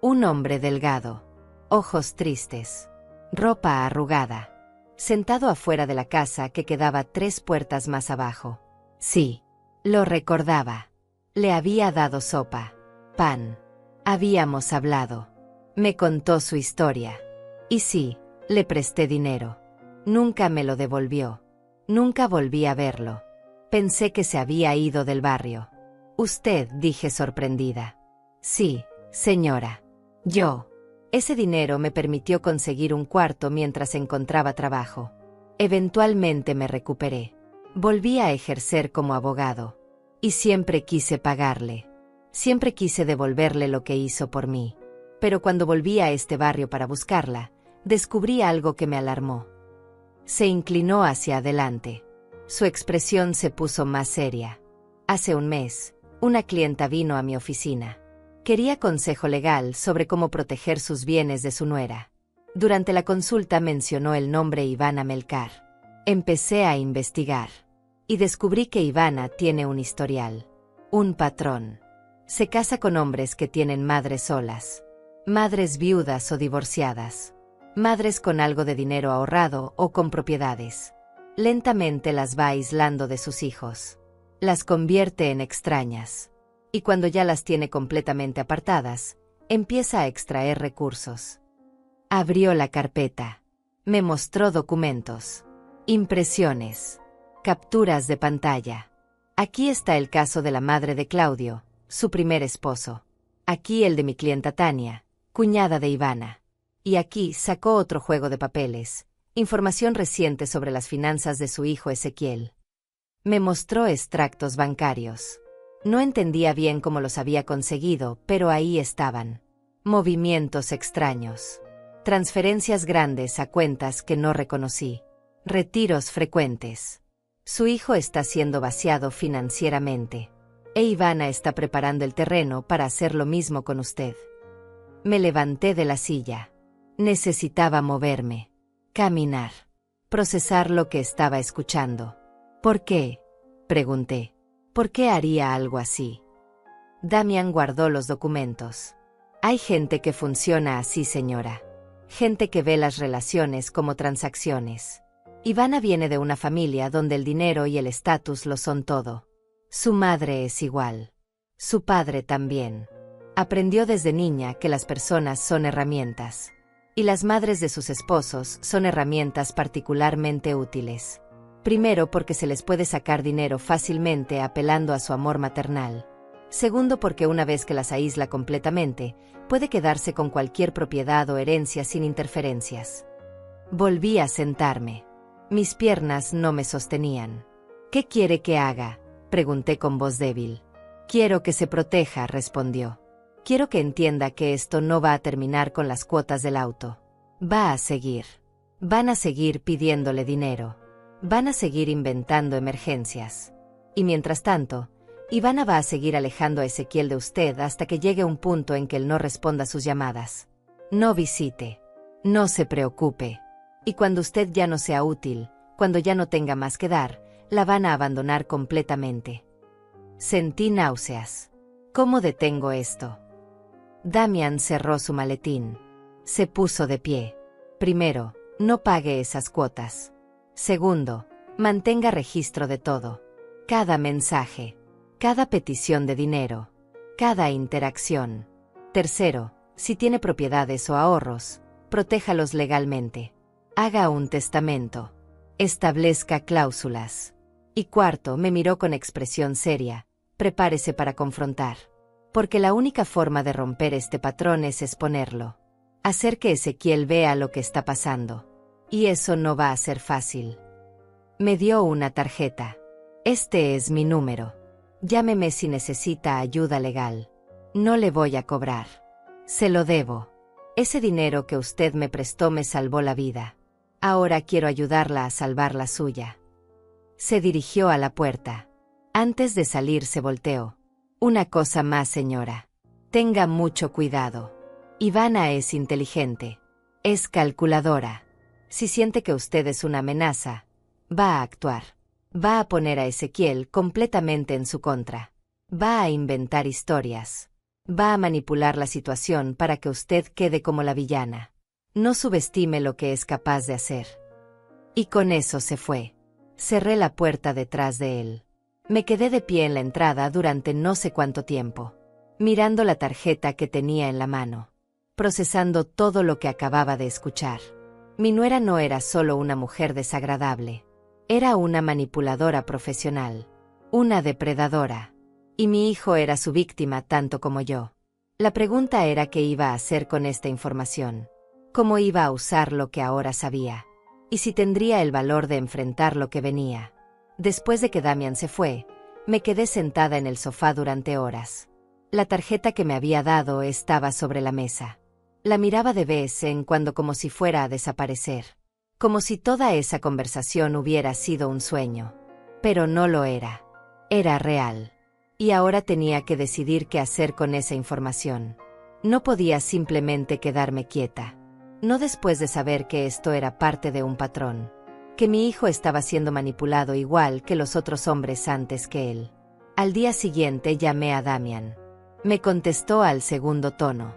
Un hombre delgado. Ojos tristes. Ropa arrugada. Sentado afuera de la casa que quedaba 3 puertas más abajo. Sí. Lo recordaba. Le había dado sopa. Pan. Habíamos hablado. Me contó su historia. Y sí, le presté dinero. Nunca me lo devolvió. Nunca volví a verlo. Pensé que se había ido del barrio. Usted, dije sorprendida. Sí, señora. Yo. Ese dinero me permitió conseguir un cuarto mientras encontraba trabajo. Eventualmente me recuperé. Volví a ejercer como abogado. Y siempre quise pagarle. Siempre quise devolverle lo que hizo por mí. Pero cuando volví a este barrio para buscarla, descubrí algo que me alarmó. Se inclinó hacia adelante. Su expresión se puso más seria. Hace un mes, una clienta vino a mi oficina. Quería consejo legal sobre cómo proteger sus bienes de su nuera. Durante la consulta mencionó el nombre Ivana Melkar. Empecé a investigar. Y descubrí que Ivana tiene un historial. Un patrón. Se casa con hombres que tienen madres solas. Madres viudas o divorciadas. Madres con algo de dinero ahorrado o con propiedades. Lentamente las va aislando de sus hijos. Las convierte en extrañas. Y cuando ya las tiene completamente apartadas, empieza a extraer recursos. Abrió la carpeta. Me mostró documentos. Impresiones. Capturas de pantalla. Aquí está el caso de la madre de Claudio, su primer esposo. Aquí el de mi clienta Tania, cuñada de Ivana. Y aquí sacó otro juego de papeles, información reciente sobre las finanzas de su hijo Ezequiel. Me mostró extractos bancarios. No entendía bien cómo los había conseguido, pero ahí estaban. Movimientos extraños. Transferencias grandes a cuentas que no reconocí. Retiros frecuentes. Su hijo está siendo vaciado financieramente. E Ivana está preparando el terreno para hacer lo mismo con usted. Me levanté de la silla. Necesitaba moverme. Caminar. Procesar lo que estaba escuchando. ¿Por qué? Pregunté. ¿Por qué haría algo así? Damian guardó los documentos. Hay gente que funciona así, señora. Gente que ve las relaciones como transacciones. Ivana viene de una familia donde el dinero y el estatus lo son todo. Su madre es igual. Su padre también. Aprendió desde niña que las personas son herramientas. Y las madres de sus esposos son herramientas particularmente útiles. Primero, porque se les puede sacar dinero fácilmente apelando a su amor maternal. Segundo, porque una vez que las aísla completamente, puede quedarse con cualquier propiedad o herencia sin interferencias. Volví a sentarme. Mis piernas no me sostenían. ¿Qué quiere que haga?, pregunté con voz débil. Quiero que se proteja, respondió. Quiero que entienda que esto no va a terminar con las cuotas del auto. Va a seguir. Van a seguir pidiéndole dinero. Van a seguir inventando emergencias. Y mientras tanto, Ivana va a seguir alejando a Ezequiel de usted hasta que llegue un punto en que él no responda a sus llamadas. No visite. No se preocupe. Y cuando usted ya no sea útil, cuando ya no tenga más que dar, la van a abandonar completamente. Sentí náuseas. ¿Cómo detengo esto? Damian cerró su maletín. Se puso de pie. Primero, no pague esas cuotas. Segundo, mantenga registro de todo. Cada mensaje. Cada petición de dinero. Cada interacción. Tercero, si tiene propiedades o ahorros, protéjalos legalmente. Haga un testamento. Establezca cláusulas. Y cuarto, me miró con expresión seria. Prepárese para confrontar. Porque la única forma de romper este patrón es exponerlo. Hacer que Ezequiel vea lo que está pasando. Y eso no va a ser fácil. Me dio una tarjeta. Este es mi número. Llámeme si necesita ayuda legal. No le voy a cobrar. Se lo debo. Ese dinero que usted me prestó me salvó la vida. Ahora quiero ayudarla a salvar la suya. Se dirigió a la puerta. Antes de salir se volteó. Una cosa más, señora. Tenga mucho cuidado. Ivana es inteligente. Es calculadora. Si siente que usted es una amenaza, va a actuar. Va a poner a Ezequiel completamente en su contra. Va a inventar historias. Va a manipular la situación para que usted quede como la villana. No subestime lo que es capaz de hacer. Y con eso se fue. Cerré la puerta detrás de él. Me quedé de pie en la entrada durante no sé cuánto tiempo, mirando la tarjeta que tenía en la mano, procesando todo lo que acababa de escuchar. Mi nuera no era solo una mujer desagradable. Era una manipuladora profesional. Una depredadora. Y mi hijo era su víctima tanto como yo. La pregunta era qué iba a hacer con esta información. Cómo iba a usar lo que ahora sabía. Y si tendría el valor de enfrentar lo que venía. Después de que Damian se fue, me quedé sentada en el sofá durante horas. La tarjeta que me había dado estaba sobre la mesa. La miraba de vez en cuando como si fuera a desaparecer. Como si toda esa conversación hubiera sido un sueño. Pero no lo era. Era real. Y ahora tenía que decidir qué hacer con esa información. No podía simplemente quedarme quieta. No después de saber que esto era parte de un patrón. Que mi hijo estaba siendo manipulado igual que los otros hombres antes que él. Al día siguiente llamé a Damian. Me contestó al segundo tono.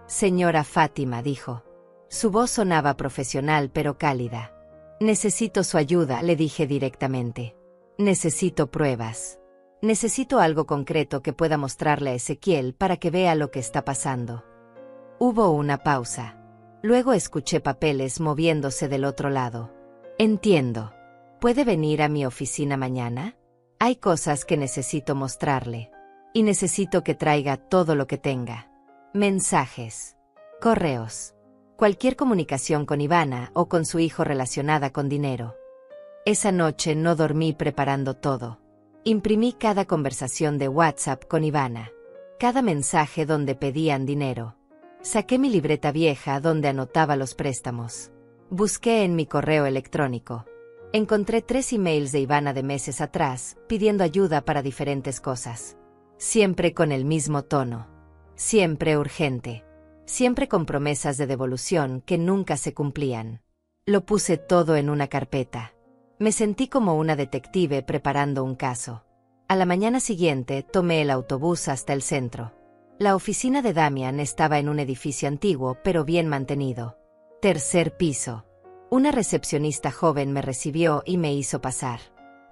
Señora Fátima, dijo. Su voz sonaba profesional pero cálida. Necesito su ayuda, le dije directamente. Necesito pruebas. Necesito algo concreto que pueda mostrarle a Ezequiel para que vea lo que está pasando. Hubo una pausa. Luego escuché papeles moviéndose del otro lado. Entiendo. ¿Puede venir a mi oficina mañana? Hay cosas que necesito mostrarle. Y necesito que traiga todo lo que tenga. Mensajes. Correos. Cualquier comunicación con Ivana o con su hijo relacionada con dinero. Esa noche no dormí preparando todo. Imprimí cada conversación de WhatsApp con Ivana. Cada mensaje donde pedían dinero. Saqué mi libreta vieja donde anotaba los préstamos. Busqué en mi correo electrónico. Encontré 3 emails de Ivana de meses atrás, pidiendo ayuda para diferentes cosas. Siempre con el mismo tono. Siempre urgente. Siempre con promesas de devolución que nunca se cumplían. Lo puse todo en una carpeta. Me sentí como una detective preparando un caso. A la mañana siguiente tomé el autobús hasta el centro. La oficina de Damian estaba en un edificio antiguo pero bien mantenido. 3er piso. Una recepcionista joven me recibió y me hizo pasar.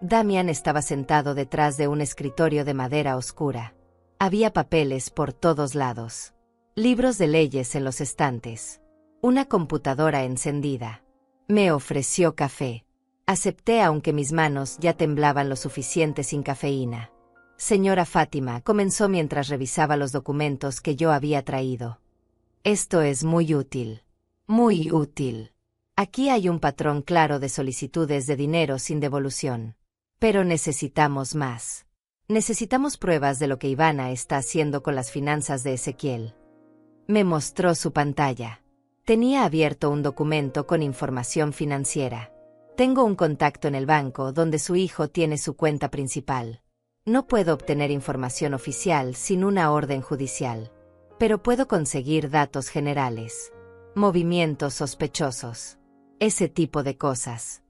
Damian estaba sentado detrás de un escritorio de madera oscura. Había papeles por todos lados. Libros de leyes en los estantes. Una computadora encendida. Me ofreció café. Acepté aunque mis manos ya temblaban lo suficiente sin cafeína. Señora Fátima, comenzó mientras revisaba los documentos que yo había traído. Esto es muy útil. Muy útil. Aquí hay un patrón claro de solicitudes de dinero sin devolución. Pero necesitamos más. Necesitamos pruebas de lo que Ivana está haciendo con las finanzas de Ezequiel. Me mostró su pantalla. Tenía abierto un documento con información financiera. Tengo un contacto en el banco donde su hijo tiene su cuenta principal. No puedo obtener información oficial sin una orden judicial. Pero puedo conseguir datos generales. Movimientos sospechosos. Ese tipo de cosas.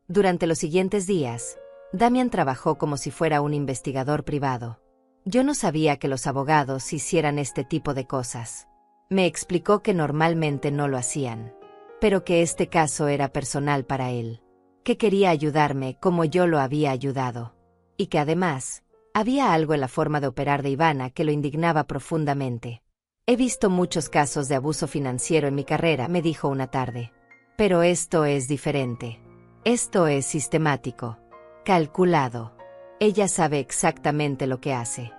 Durante los siguientes días, Damian trabajó como si fuera un investigador privado. Yo no sabía que los abogados hicieran este tipo de cosas. Me explicó que normalmente no lo hacían. Pero que este caso era personal para él. Que quería ayudarme como yo lo había ayudado. Y que además, había algo en la forma de operar de Ivana que lo indignaba profundamente. He visto muchos casos de abuso financiero en mi carrera, me dijo una tarde. Pero esto es diferente. Esto es sistemático. Calculado. Ella sabe exactamente lo que hace.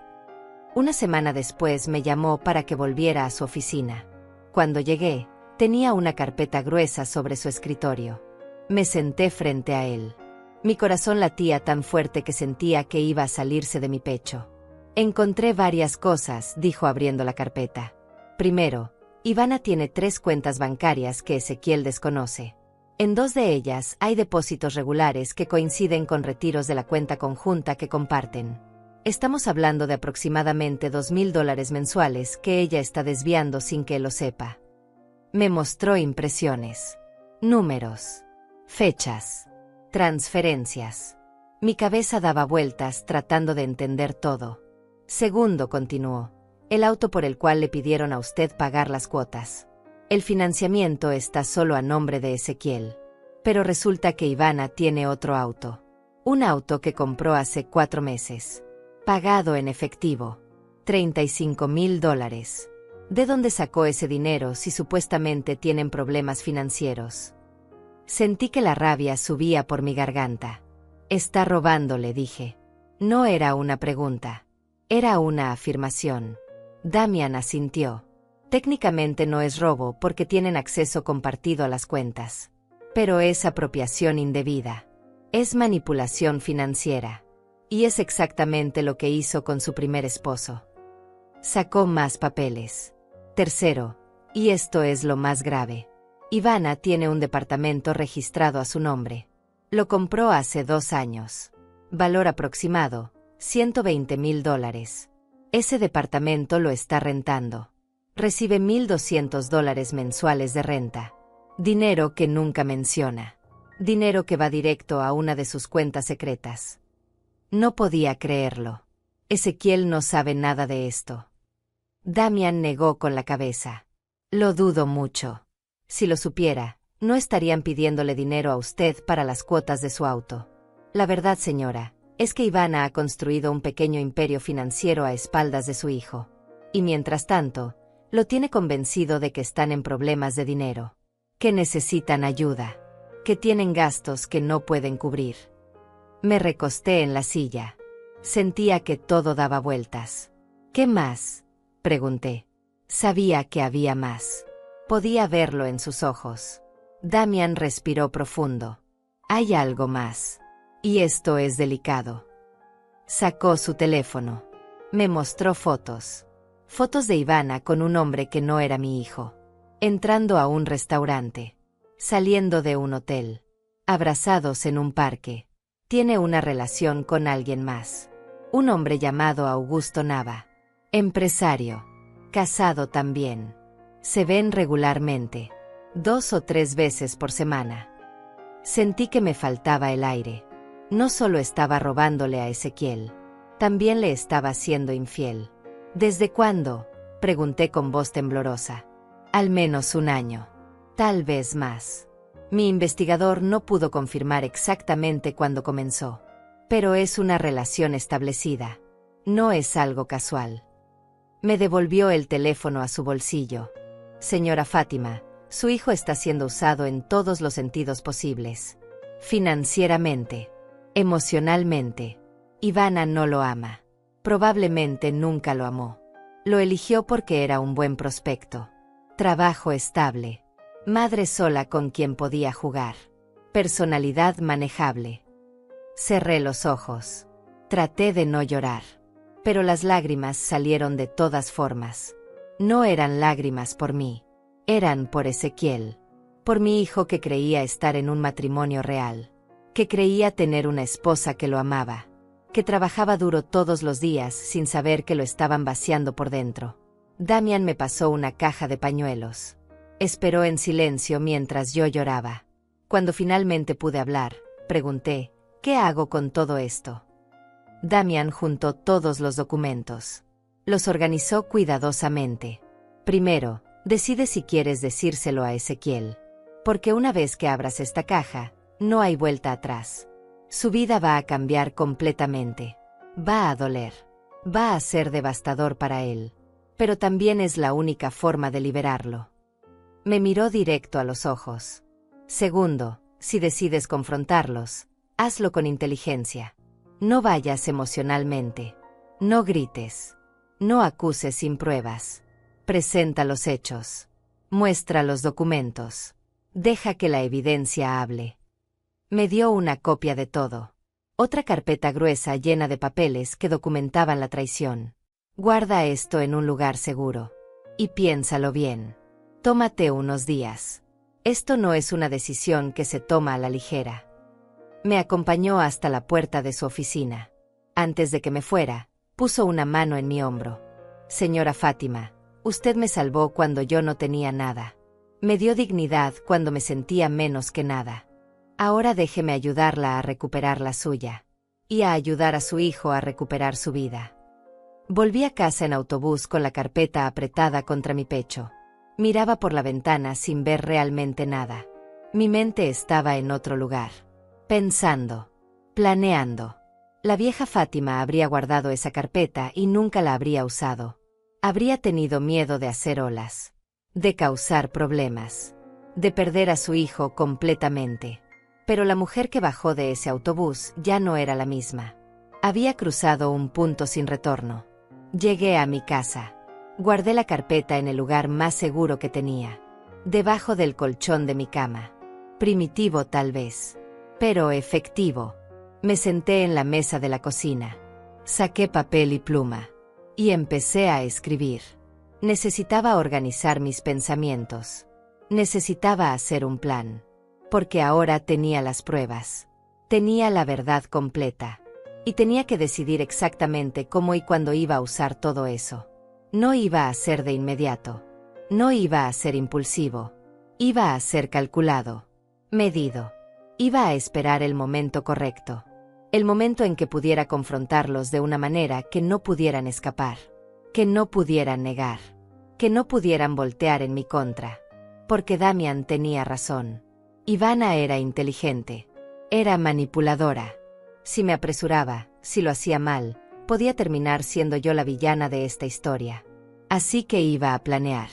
Una semana después me llamó para que volviera a su oficina. Cuando llegué, tenía una carpeta gruesa sobre su escritorio. Me senté frente a él. Mi corazón latía tan fuerte que sentía que iba a salirse de mi pecho. Encontré varias cosas, dijo abriendo la carpeta. Primero, Ivana tiene 3 cuentas bancarias que Ezequiel desconoce. En 2 de ellas hay depósitos regulares que coinciden con retiros de la cuenta conjunta que comparten. Estamos hablando de aproximadamente $2,000 mensuales que ella está desviando sin que él lo sepa. Me mostró impresiones. Números. Fechas. Transferencias. Mi cabeza daba vueltas tratando de entender todo. Segundo, continuó. El auto por el cual le pidieron a usted pagar las cuotas. El financiamiento está solo a nombre de Ezequiel. Pero resulta que Ivana tiene otro auto. Un auto que compró hace 4 meses. Pagado en efectivo. $35,000. ¿De dónde sacó ese dinero si supuestamente tienen problemas financieros? Sentí que la rabia subía por mi garganta. Está robando, le dije. No era una pregunta. Era una afirmación. Damian asintió. Técnicamente no es robo porque tienen acceso compartido a las cuentas. Pero es apropiación indebida. Es manipulación financiera. Y es exactamente lo que hizo con su primer esposo. Sacó más papeles. Tercero, y esto es lo más grave. Ivana tiene un departamento registrado a su nombre. Lo compró hace 2 años. Valor aproximado, $120,000. Ese departamento lo está rentando. Recibe $1,200 mensuales de renta. Dinero que nunca menciona. Dinero que va directo a una de sus cuentas secretas. No podía creerlo. Ezequiel no sabe nada de esto. Damian negó con la cabeza. Lo dudo mucho. Si lo supiera, no estarían pidiéndole dinero a usted para las cuotas de su auto. La verdad, señora, es que Ivana ha construido un pequeño imperio financiero a espaldas de su hijo. Y mientras tanto, lo tiene convencido de que están en problemas de dinero. Que necesitan ayuda. Que tienen gastos que no pueden cubrir. Me recosté en la silla. Sentía que todo daba vueltas. ¿Qué más?, pregunté. Sabía que había más. Podía verlo en sus ojos. Damian respiró profundo. Hay algo más. Y esto es delicado. Sacó su teléfono. Me mostró fotos. Fotos de Ivana con un hombre que no era mi hijo. Entrando a un restaurante. Saliendo de un hotel. Abrazados en un parque. Tiene una relación con alguien más. Un hombre llamado Augusto Nava. Empresario. Casado también. Se ven regularmente. 2 o 3 veces por semana. Sentí que me faltaba el aire. No solo estaba robándole a Ezequiel. También le estaba siendo infiel. ¿Desde cuándo?, pregunté con voz temblorosa. Al menos 1 año. Tal vez más. Mi investigador no pudo confirmar exactamente cuándo comenzó. Pero es una relación establecida. No es algo casual. Me devolvió el teléfono a su bolsillo. Señora Fátima, su hijo está siendo usado en todos los sentidos posibles. Financieramente. Emocionalmente. Ivana no lo ama. Probablemente nunca lo amó. Lo eligió porque era un buen prospecto. Trabajo estable. Madre sola con quien podía jugar. Personalidad manejable. Cerré los ojos. Traté de no llorar. Pero las lágrimas salieron de todas formas. No eran lágrimas por mí. Eran por Ezequiel. Por mi hijo que creía estar en un matrimonio real. Que creía tener una esposa que lo amaba. Que trabajaba duro todos los días sin saber que lo estaban vaciando por dentro. Damian me pasó una caja de pañuelos. Esperó en silencio mientras yo lloraba. Cuando finalmente pude hablar, pregunté, ¿qué hago con todo esto? Damian juntó todos los documentos. Los organizó cuidadosamente. Primero, decide si quieres decírselo a Ezequiel. Porque una vez que abras esta caja, no hay vuelta atrás. Su vida va a cambiar completamente. Va a doler. Va a ser devastador para él. Pero también es la única forma de liberarlo. Me miró directo a los ojos. Segundo, si decides confrontarlos, hazlo con inteligencia. No vayas emocionalmente. No grites. No acuses sin pruebas. Presenta los hechos. Muestra los documentos. Deja que la evidencia hable. Me dio una copia de todo. Otra carpeta gruesa llena de papeles que documentaban la traición. Guarda esto en un lugar seguro. Y piénsalo bien. Tómate unos días. Esto no es una decisión que se toma a la ligera. Me acompañó hasta la puerta de su oficina. Antes de que me fuera, puso una mano en mi hombro. Señora Fátima, usted me salvó cuando yo no tenía nada. Me dio dignidad cuando me sentía menos que nada. Ahora déjeme ayudarla a recuperar la suya. Y a ayudar a su hijo a recuperar su vida. Volví a casa en autobús con la carpeta apretada contra mi pecho. Miraba por la ventana sin ver realmente nada. Mi mente estaba en otro lugar. Pensando. Planeando. La vieja Fátima habría guardado esa carpeta y nunca la habría usado. Habría tenido miedo de hacer olas. De causar problemas. De perder a su hijo completamente. Pero la mujer que bajó de ese autobús ya no era la misma. Había cruzado un punto sin retorno. Llegué a mi casa. Guardé la carpeta en el lugar más seguro que tenía. Debajo del colchón de mi cama. Primitivo tal vez. Pero efectivo. Me senté en la mesa de la cocina. Saqué papel y pluma. Y empecé a escribir. Necesitaba organizar mis pensamientos. Necesitaba hacer un plan. Porque ahora tenía las pruebas. Tenía la verdad completa. Y tenía que decidir exactamente cómo y cuándo iba a usar todo eso. No iba a ser de inmediato. No iba a ser impulsivo. Iba a ser calculado, medido. Iba a esperar el momento correcto. El momento en que pudiera confrontarlos de una manera que no pudieran escapar, que no pudieran negar, que no pudieran voltear en mi contra. Porque Damian tenía razón. Ivana era inteligente. Era manipuladora. Si me apresuraba, si lo hacía mal, podía terminar siendo yo la villana de esta historia. Así que iba a planear.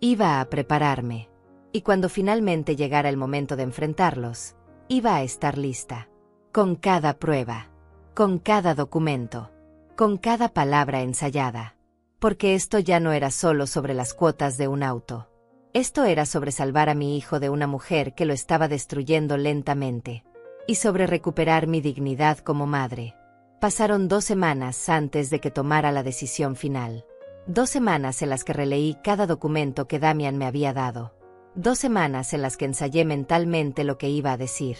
Iba a prepararme. Y cuando finalmente llegara el momento de enfrentarlos, iba a estar lista. Con cada prueba. Con cada documento. Con cada palabra ensayada. Porque esto ya no era solo sobre las cuotas de un auto. Esto era sobre salvar a mi hijo de una mujer que lo estaba destruyendo lentamente. Y sobre recuperar mi dignidad como madre. Pasaron 2 semanas antes de que tomara la decisión final. 2 semanas en las que releí cada documento que Damian me había dado. 2 semanas en las que ensayé mentalmente lo que iba a decir.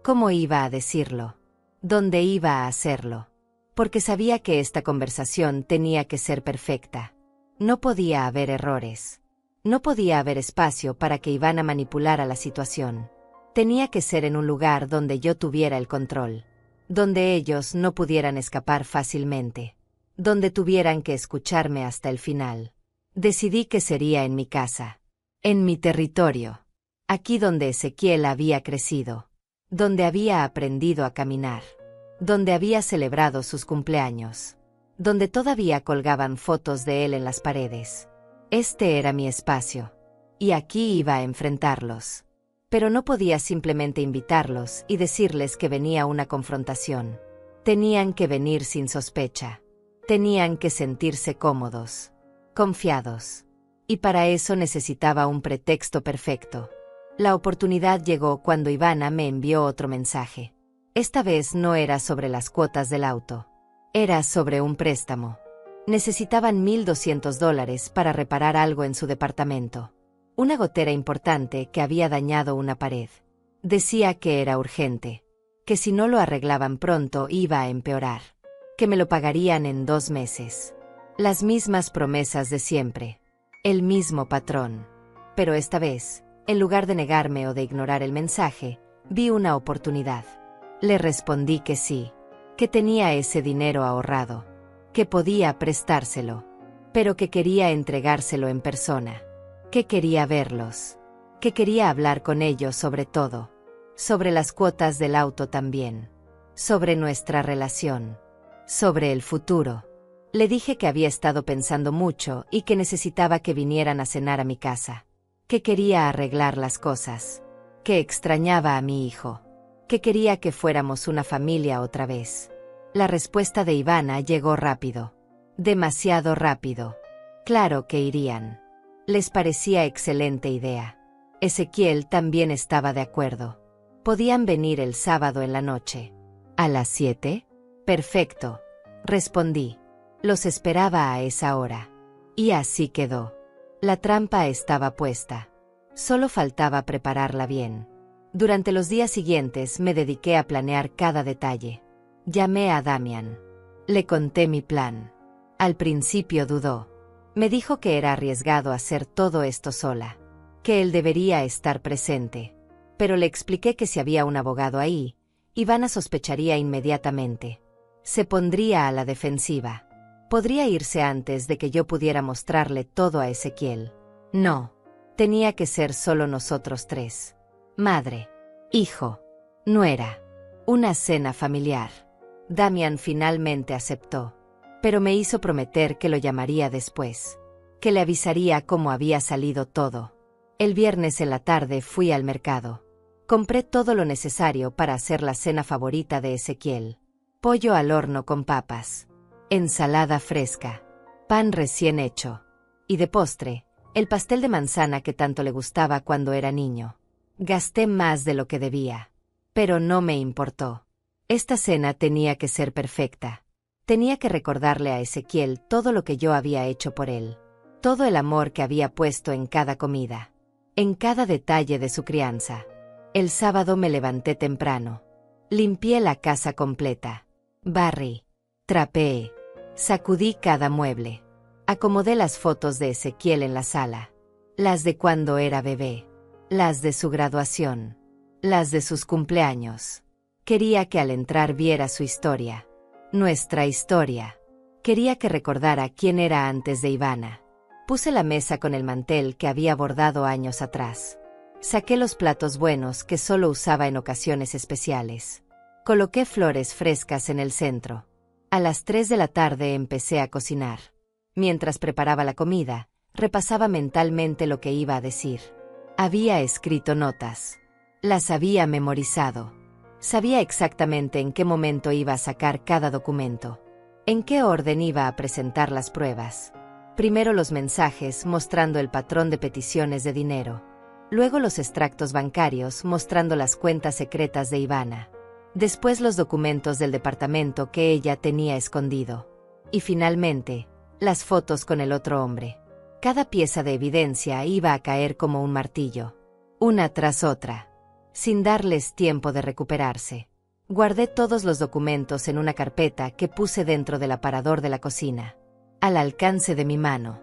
Cómo iba a decirlo. Dónde iba a hacerlo. Porque sabía que esta conversación tenía que ser perfecta. No podía haber errores. No podía haber espacio para que Ivana manipulara la situación. Tenía que ser en un lugar donde yo tuviera el control. Donde ellos no pudieran escapar fácilmente. Donde tuvieran que escucharme hasta el final. Decidí que sería en mi casa. En mi territorio. Aquí donde Ezequiel había crecido. Donde había aprendido a caminar. Donde había celebrado sus cumpleaños. Donde todavía colgaban fotos de él en las paredes. Este era mi espacio. Y aquí iba a enfrentarlos. Pero no podía simplemente invitarlos y decirles que venía una confrontación. Tenían que venir sin sospecha. Tenían que sentirse cómodos. Confiados. Y para eso necesitaba un pretexto perfecto. La oportunidad llegó cuando Ivana me envió otro mensaje. Esta vez no era sobre las cuotas del auto. Era sobre un préstamo. Necesitaban $1,200 para reparar algo en su departamento. Una gotera importante que había dañado una pared. Decía que era urgente. Que si no lo arreglaban pronto iba a empeorar. Que me lo pagarían en 2 meses. Las mismas promesas de siempre. El mismo patrón. Pero esta vez, en lugar de negarme o de ignorar el mensaje, vi una oportunidad. Le respondí que sí. Que tenía ese dinero ahorrado. Que podía prestárselo. Pero que quería entregárselo en persona. Que quería verlos. Que quería hablar con ellos sobre todo. Sobre las cuotas del auto también. Sobre nuestra relación. Sobre el futuro. Le dije que había estado pensando mucho y que necesitaba que vinieran a cenar a mi casa. Que quería arreglar las cosas. Que extrañaba a mi hijo. Que quería que fuéramos una familia otra vez. La respuesta de Ivana llegó rápido. Demasiado rápido. Claro que irían. Les parecía excelente idea. Ezequiel también estaba de acuerdo. Podían venir el sábado en la noche. ¿A las 7? Perfecto. Respondí. Los esperaba a esa hora. Y así quedó. La trampa estaba puesta. Solo faltaba prepararla bien. Durante los días siguientes me dediqué a planear cada detalle. Llamé a Damian. Le conté mi plan. Al principio dudó. Me dijo que era arriesgado hacer todo esto sola. Que él debería estar presente. Pero le expliqué que si había un abogado ahí, Ivana sospecharía inmediatamente. Se pondría a la defensiva. Podría irse antes de que yo pudiera mostrarle todo a Ezequiel. No. Tenía que ser solo nosotros 3. Madre. Hijo. Nuera. Una cena familiar. Damian finalmente aceptó. Pero me hizo prometer que lo llamaría después. Que le avisaría cómo había salido todo. El viernes en la tarde fui al mercado. Compré todo lo necesario para hacer la cena favorita de Ezequiel. Pollo al horno con papas. Ensalada fresca. Pan recién hecho. Y de postre, el pastel de manzana que tanto le gustaba cuando era niño. Gasté más de lo que debía. Pero no me importó. Esta cena tenía que ser perfecta. Tenía que recordarle a Ezequiel todo lo que yo había hecho por él. Todo el amor que había puesto en cada comida. En cada detalle de su crianza. El sábado me levanté temprano. Limpié la casa completa. Barrí. Trapeé. Sacudí cada mueble. Acomodé las fotos de Ezequiel en la sala. Las de cuando era bebé. las de su graduación, las de sus cumpleaños. Quería que al entrar viera su historia, nuestra historia. Quería que recordara quién era antes de Ivana. Puse la mesa con el mantel que había bordado años atrás. Saqué los platos buenos que solo usaba en ocasiones especiales. Coloqué flores frescas en el centro. A las 3 de la tarde empecé a cocinar. Mientras preparaba la comida, repasaba mentalmente lo que iba a decir. Había escrito notas. Las había memorizado. Sabía exactamente en qué momento iba a sacar cada documento. En qué orden iba a presentar las pruebas. Primero los mensajes mostrando el patrón de peticiones de dinero. Luego los extractos bancarios mostrando las cuentas secretas de Ivana. Después los documentos del departamento que ella tenía escondido. Y finalmente, las fotos con el otro hombre. Cada pieza de evidencia iba a caer como un martillo. Una tras otra. Sin darles tiempo de recuperarse. Guardé todos los documentos en una carpeta que puse dentro del aparador de la cocina. Al alcance de mi mano.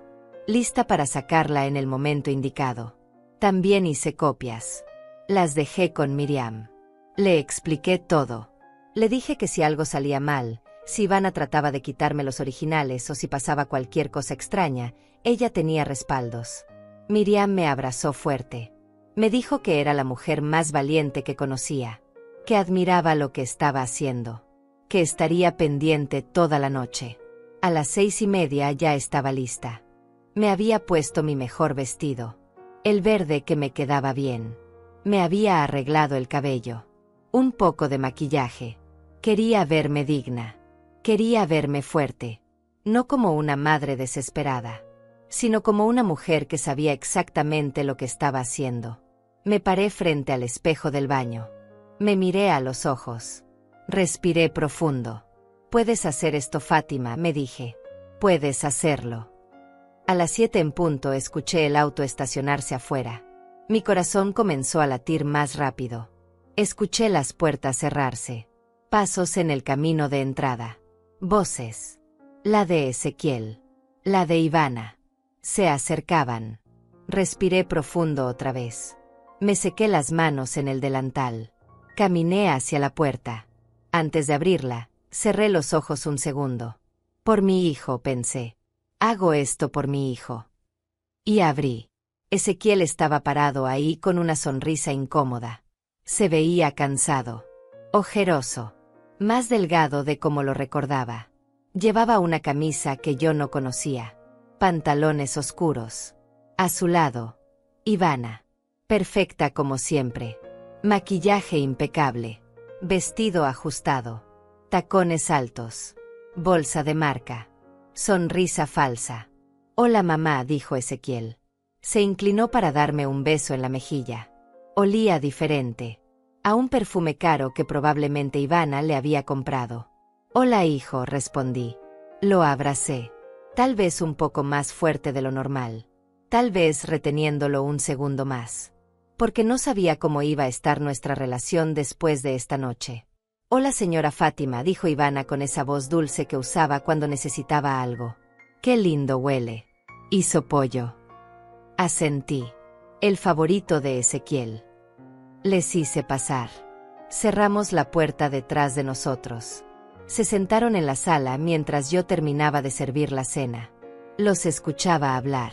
Lista para sacarla en el momento indicado. También hice copias. Las dejé con Miriam. Le expliqué todo. Le dije que si algo salía mal, si Ivana trataba de quitarme los originales o si pasaba cualquier cosa extraña, ella tenía respaldos. Miriam me abrazó fuerte. Me dijo que era la mujer más valiente que conocía, que admiraba lo que estaba haciendo, que estaría pendiente toda la noche. A las 6:30 ya estaba lista. Me había puesto mi mejor vestido, el verde que me quedaba bien. Me había arreglado el cabello, un poco de maquillaje. Quería verme digna, quería verme fuerte, no como una madre desesperada, sino como una mujer que sabía exactamente lo que estaba haciendo. Me paré frente al espejo del baño. Me miré a los ojos. Respiré profundo. «Puedes hacer esto, Fátima», me dije. «Puedes hacerlo». A las 7 en punto escuché el auto estacionarse afuera. Mi corazón comenzó a latir más rápido. Escuché las puertas cerrarse. Pasos en el camino de entrada. Voces. La de Ezequiel. La de Ivana. Se acercaban. Respiré profundo otra vez. Me sequé las manos en el delantal. Caminé hacia la puerta. Antes de abrirla, cerré los ojos un segundo. Por mi hijo, pensé. Hago esto por mi hijo. Y abrí. Ezequiel estaba parado ahí con una sonrisa incómoda. Se veía cansado. Ojeroso. Más delgado de como lo recordaba. Llevaba una camisa que yo no conocía. Pantalones oscuros. A su lado, Ivana. Perfecta como siempre. Maquillaje impecable. Vestido ajustado. Tacones altos. Bolsa de marca. Sonrisa falsa. «Hola, mamá», dijo Ezequiel. Se inclinó para darme un beso en la mejilla. Olía diferente. A un perfume caro que probablemente Ivana le había comprado. «Hola, hijo», respondí. Lo abracé. Tal vez un poco más fuerte de lo normal. Tal vez reteniéndolo un segundo más. Porque no sabía cómo iba a estar nuestra relación después de esta noche. «Hola, señora Fátima», dijo Ivana con esa voz dulce que usaba cuando necesitaba algo. «Qué lindo huele». Hizo pollo. Asentí. El favorito de Ezequiel. Les hice pasar. Cerramos la puerta detrás de nosotros. Se sentaron en la sala mientras yo terminaba de servir la cena. Los escuchaba hablar.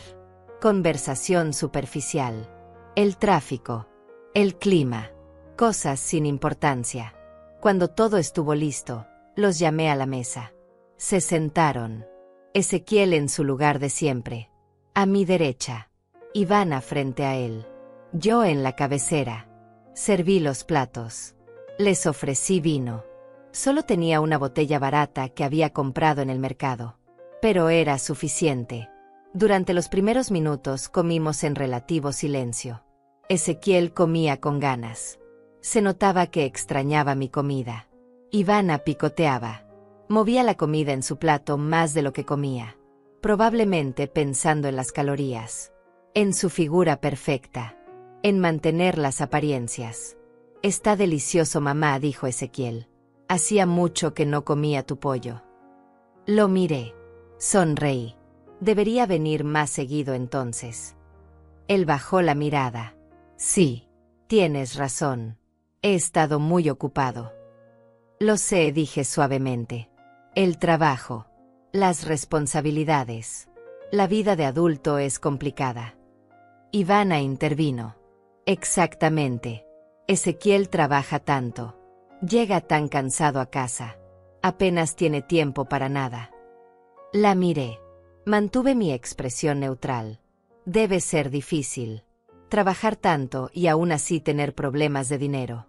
Conversación superficial. El tráfico. El clima. Cosas sin importancia. Cuando todo estuvo listo, los llamé a la mesa. Se sentaron. Ezequiel en su lugar de siempre. A mi derecha. Ivana frente a él. Yo en la cabecera. Serví los platos. Les ofrecí vino. Solo tenía una botella barata que había comprado en el mercado. Pero era suficiente. Durante los primeros minutos comimos en relativo silencio. Ezequiel comía con ganas. Se notaba que extrañaba mi comida. Ivana picoteaba. Movía la comida en su plato más de lo que comía. Probablemente pensando en las calorías. En su figura perfecta. En mantener las apariencias. «Está delicioso, mamá», dijo Ezequiel. «Hacía mucho que no comía tu pollo». Lo miré. Sonreí. Debería venir más seguido entonces. Él bajó la mirada. Sí, tienes razón. He estado muy ocupado. Lo sé, dije suavemente. El trabajo, las responsabilidades. La vida de adulto es complicada. Ivana intervino. Exactamente. Ezequiel trabaja tanto. Llega tan cansado a casa. Apenas tiene tiempo para nada. La miré. Mantuve mi expresión neutral. Debe ser difícil. Trabajar tanto y aún así tener problemas de dinero.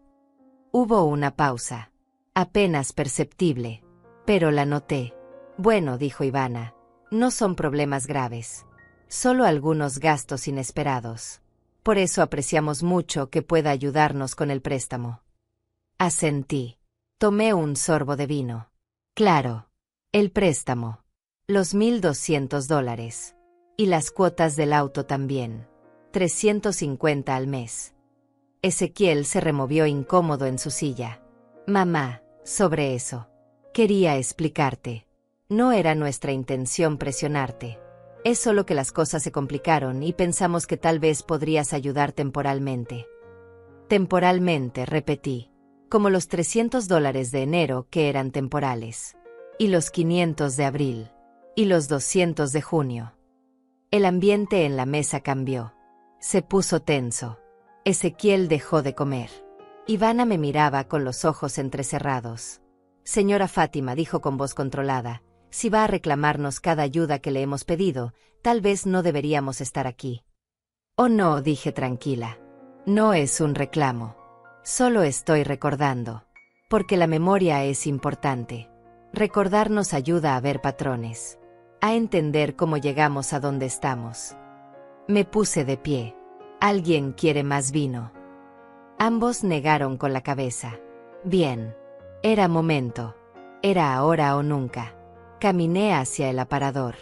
Hubo una pausa. Apenas perceptible. Pero la noté. Bueno, dijo Ivana. No son problemas graves. Solo algunos gastos inesperados. Por eso apreciamos mucho que pueda ayudarnos con el préstamo. Asentí. Tomé un sorbo de vino. Claro. El préstamo. Los $1,200. Y las cuotas del auto también. 350 al mes. Ezequiel se removió incómodo en su silla. Mamá, sobre eso. Quería explicarte. No era nuestra intención presionarte. Es solo que las cosas se complicaron y pensamos que tal vez podrías ayudar temporalmente. Temporalmente, repetí. Como los $300 de enero que eran temporales. Y los 500 de abril. Y los 200 de junio. El ambiente en la mesa cambió. Se puso tenso. Ezequiel dejó de comer. Ivana me miraba con los ojos entrecerrados. Señora Fátima, dijo con voz controlada, si va a reclamarnos cada ayuda que le hemos pedido, tal vez no deberíamos estar aquí. Oh no, dije tranquila. No es un reclamo. Solo estoy recordando. Porque la memoria es importante. Recordar nos ayuda a ver patrones. A entender cómo llegamos a donde estamos. Me puse de pie. ¿Alguien quiere más vino? Ambos negaron con la cabeza. Bien. Era momento. Era ahora o nunca. Caminé hacia el aparador.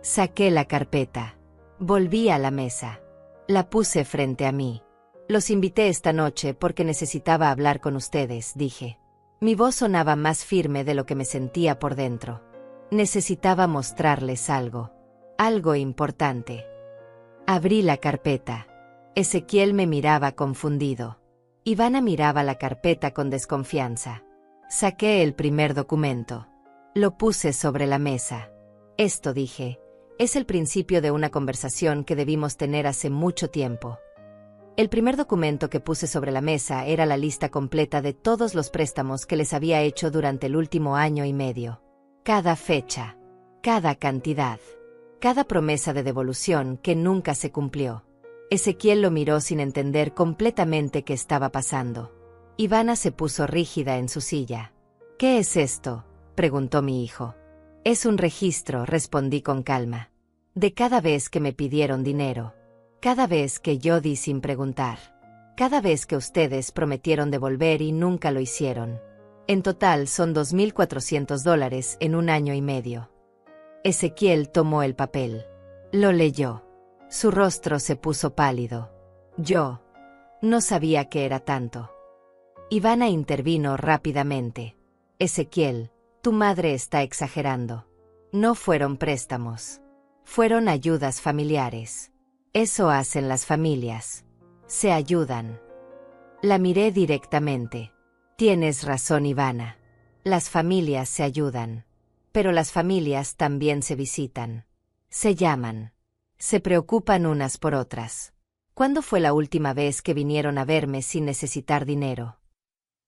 Saqué la carpeta. Volví a la mesa. La puse frente a mí. Los invité esta noche porque necesitaba hablar con ustedes, dije. Mi voz sonaba más firme de lo que me sentía por dentro. Necesitaba mostrarles algo. Algo importante. Abrí la carpeta. Ezequiel me miraba confundido. Ivana miraba la carpeta con desconfianza. Saqué el primer documento. Lo puse sobre la mesa. Esto, dije, es el principio de una conversación que debimos tener hace mucho tiempo. El primer documento que puse sobre la mesa era la lista completa de todos los préstamos que les había hecho durante el último año y medio. Cada fecha, cada cantidad, cada promesa de devolución que nunca se cumplió. Ezequiel lo miró sin entender completamente qué estaba pasando. Ivana se puso rígida en su silla. ¿Qué es esto?, preguntó mi hijo. Es un registro, respondí con calma. De cada vez que me pidieron dinero. Cada vez que yo di sin preguntar. Cada vez que ustedes prometieron devolver y nunca lo hicieron. En total son $2,400 en un año y medio. Ezequiel tomó el papel. Lo leyó. Su rostro se puso pálido. Yo no sabía que era tanto. Ivana intervino rápidamente. Ezequiel, tu madre está exagerando. No fueron préstamos. Fueron ayudas familiares. Eso hacen las familias. Se ayudan. La miré directamente. Tienes razón, Ivana. Las familias se ayudan. Pero las familias también se visitan. Se llaman. Se preocupan unas por otras. ¿Cuándo fue la última vez que vinieron a verme sin necesitar dinero?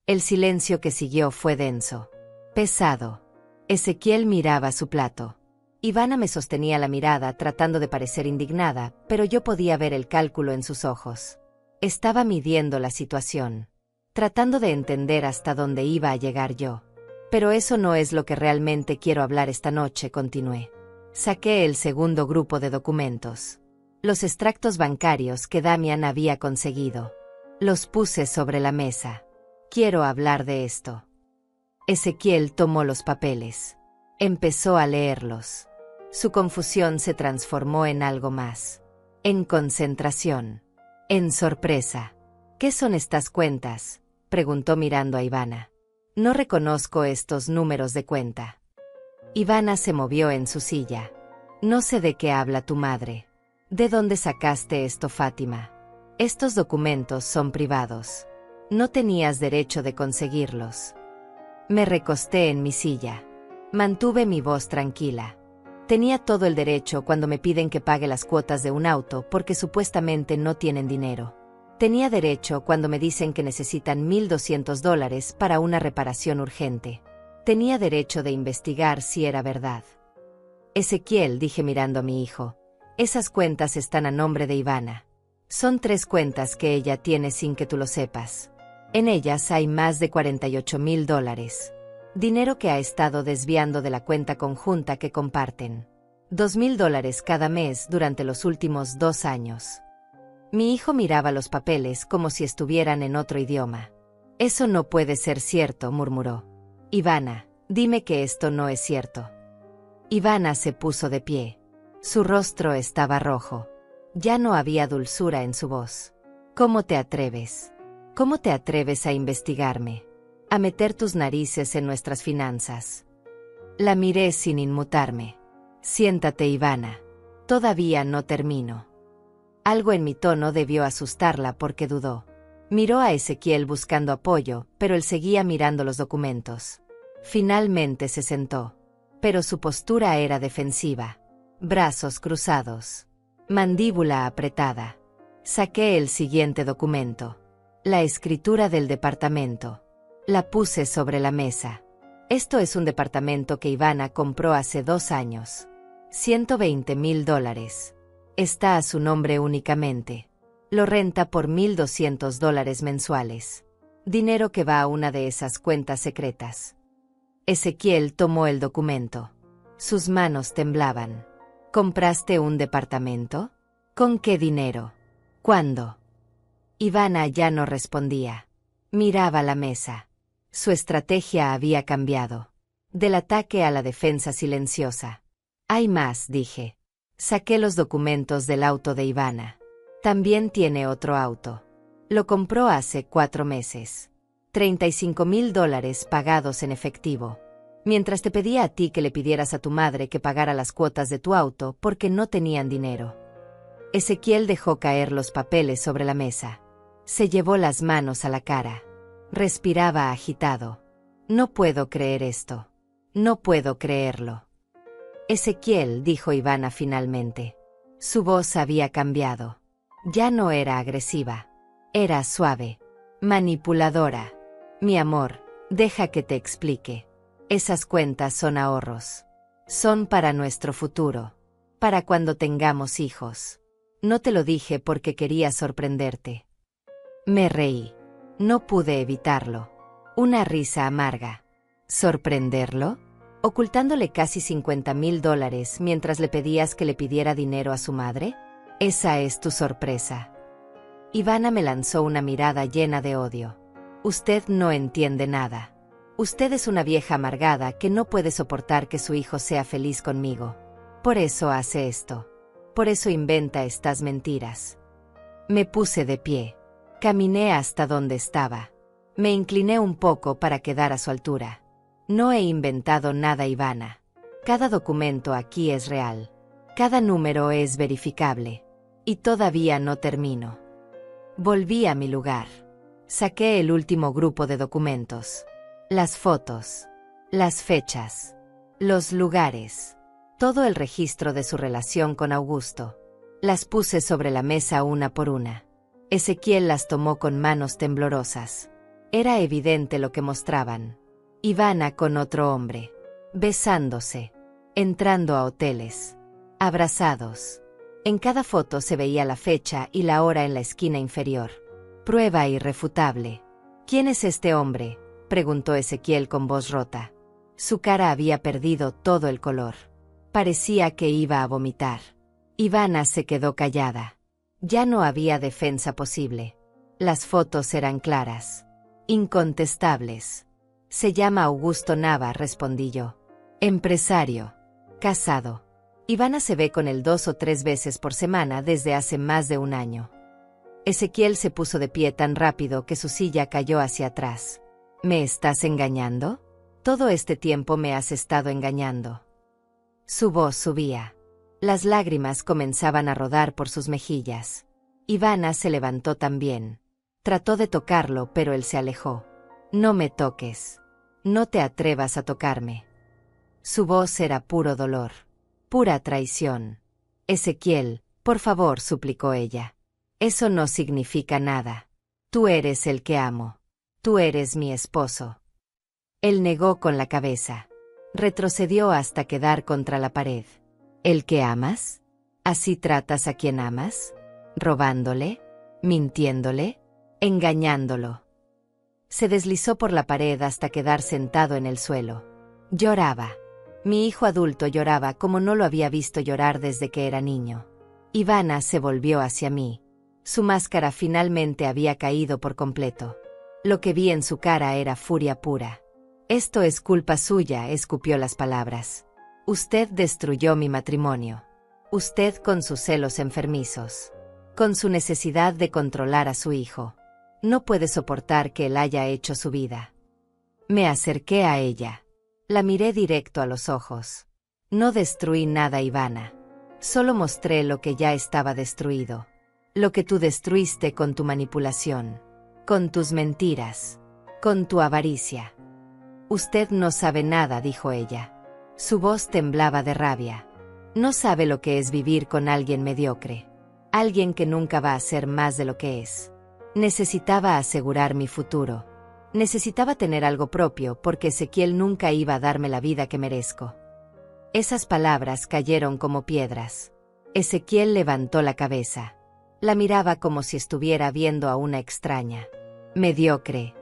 El silencio que siguió fue denso. Pesado. Ezequiel miraba su plato. Ivana me sostenía la mirada tratando de parecer indignada, pero yo podía ver el cálculo en sus ojos. Estaba midiendo la situación. Tratando de entender hasta dónde iba a llegar yo. Pero eso no es lo que realmente quiero hablar esta noche, continué. Saqué el segundo grupo de documentos. Los extractos bancarios que Damian había conseguido. Los puse sobre la mesa. Quiero hablar de esto. Ezequiel tomó los papeles. Empezó a leerlos. Su confusión se transformó en algo más. En concentración. En sorpresa. ¿Qué son estas cuentas?, preguntó mirando a Ivana. No reconozco estos números de cuenta. Ivana se movió en su silla. No sé de qué habla tu madre. ¿De dónde sacaste esto, Fátima? Estos documentos son privados. No tenías derecho de conseguirlos. Me recosté en mi silla. Mantuve mi voz tranquila. Tenía todo el derecho cuando me piden que pague las cuotas de un auto porque supuestamente no tienen dinero. Tenía derecho cuando me dicen que necesitan $1,200 para una reparación urgente. Tenía derecho de investigar si era verdad. Ezequiel, dije mirando a mi hijo, esas cuentas están a nombre de Ivana. Son 3 cuentas que ella tiene sin que tú lo sepas. En ellas hay más de $48,000. Dinero que ha estado desviando de la cuenta conjunta que comparten. $2,000 cada mes durante los últimos 2 años. Mi hijo miraba los papeles como si estuvieran en otro idioma. Eso no puede ser cierto, murmuró. Ivana, dime que esto no es cierto. Ivana se puso de pie. Su rostro estaba rojo. Ya no había dulzura en su voz. ¿Cómo te atreves? ¿Cómo te atreves a investigarme? A meter tus narices en nuestras finanzas. La miré sin inmutarme. Siéntate, Ivana. Todavía no termino. Algo en mi tono debió asustarla porque dudó. Miró a Ezequiel buscando apoyo, pero él seguía mirando los documentos. Finalmente se sentó. Pero su postura era defensiva. Brazos cruzados. Mandíbula apretada. Saqué el siguiente documento. La escritura del departamento. La puse sobre la mesa. Esto es un departamento que Ivana compró hace 2 años. $120,000. Está a su nombre únicamente. Lo renta por $1,200 mensuales. Dinero que va a una de esas cuentas secretas. Ezequiel tomó el documento. Sus manos temblaban. ¿Compraste un departamento? ¿Con qué dinero? ¿Cuándo? Ivana ya no respondía. Miraba la mesa. Su estrategia había cambiado. Del ataque a la defensa silenciosa. Hay más, dije. Saqué los documentos del auto de Ivana. También tiene otro auto. Lo compró hace 4 meses. $35,000 pagados en efectivo. Mientras te pedía a ti que le pidieras a tu madre que pagara las cuotas de tu auto porque no tenían dinero. Ezequiel dejó caer los papeles sobre la mesa. Se llevó las manos a la cara. Respiraba agitado. No puedo creer esto. No puedo creerlo. Ezequiel, dijo Ivana finalmente. Su voz había cambiado. Ya no era agresiva. Era suave. Manipuladora. Mi amor, deja que te explique. Esas cuentas son ahorros. Son para nuestro futuro. Para cuando tengamos hijos. No te lo dije porque quería sorprenderte. Me reí. No pude evitarlo. Una risa amarga. ¿Sorprenderlo? ¿Ocultándole casi $50,000 mientras le pedías que le pidiera dinero a su madre? Esa es tu sorpresa. Ivana me lanzó una mirada llena de odio. Usted no entiende nada. Usted es una vieja amargada que no puede soportar que su hijo sea feliz conmigo. Por eso hace esto. Por eso inventa estas mentiras. Me puse de pie. Caminé hasta donde estaba. Me incliné un poco para quedar a su altura. No he inventado nada, Ivana. Cada documento aquí es real. Cada número es verificable. Y todavía no termino. Volví a mi lugar. Saqué el último grupo de documentos. Las fotos. Las fechas. Los lugares. Todo el registro de su relación con Augusto. Las puse sobre la mesa una por una. Ezequiel las tomó con manos temblorosas. Era evidente lo que mostraban. Ivana con otro hombre. Besándose. Entrando a hoteles. Abrazados. En cada foto se veía la fecha y la hora en la esquina inferior. Prueba irrefutable. ¿Quién es este hombre?, preguntó Ezequiel con voz rota. Su cara había perdido todo el color. Parecía que iba a vomitar. Ivana se quedó callada. Ya no había defensa posible. Las fotos eran claras. Incontestables. Se llama Augusto Nava, respondí yo. Empresario. Casado. Ivana se ve con él 2 o 3 veces por semana desde hace más de 1 año. Ezequiel se puso de pie tan rápido que su silla cayó hacia atrás. ¿Me estás engañando? Todo este tiempo me has estado engañando. Su voz subía. Las lágrimas comenzaban a rodar por sus mejillas. Ivana se levantó también. Trató de tocarlo, pero él se alejó. No me toques. No te atrevas a tocarme. Su voz era puro dolor. Pura traición. Ezequiel, por favor, suplicó ella. Eso no significa nada. Tú eres el que amo. Tú eres mi esposo. Él negó con la cabeza. Retrocedió hasta quedar contra la pared. ¿El que amas? ¿Así tratas a quien amas? ¿Robándole? ¿Mintiéndole? ¿Engañándolo? Se deslizó por la pared hasta quedar sentado en el suelo. Lloraba. Mi hijo adulto lloraba como no lo había visto llorar desde que era niño. Ivana se volvió hacia mí. Su máscara finalmente había caído por completo. Lo que vi en su cara era furia pura. Esto es culpa suya, escupió las palabras. Usted destruyó mi matrimonio. Usted con sus celos enfermizos. Con su necesidad de controlar a su hijo. No puede soportar que él haya hecho su vida. Me acerqué a ella. La miré directo a los ojos. No destruí nada, Ivana. Solo mostré lo que ya estaba destruido. Lo que tú destruiste con tu manipulación. Con tus mentiras. Con tu avaricia. Usted no sabe nada, dijo ella. Su voz temblaba de rabia. No sabe lo que es vivir con alguien mediocre. Alguien que nunca va a ser más de lo que es. Necesitaba asegurar mi futuro. Necesitaba tener algo propio porque Ezequiel nunca iba a darme la vida que merezco. Esas palabras cayeron como piedras. Ezequiel levantó la cabeza. La miraba como si estuviera viendo a una extraña. Mediocre,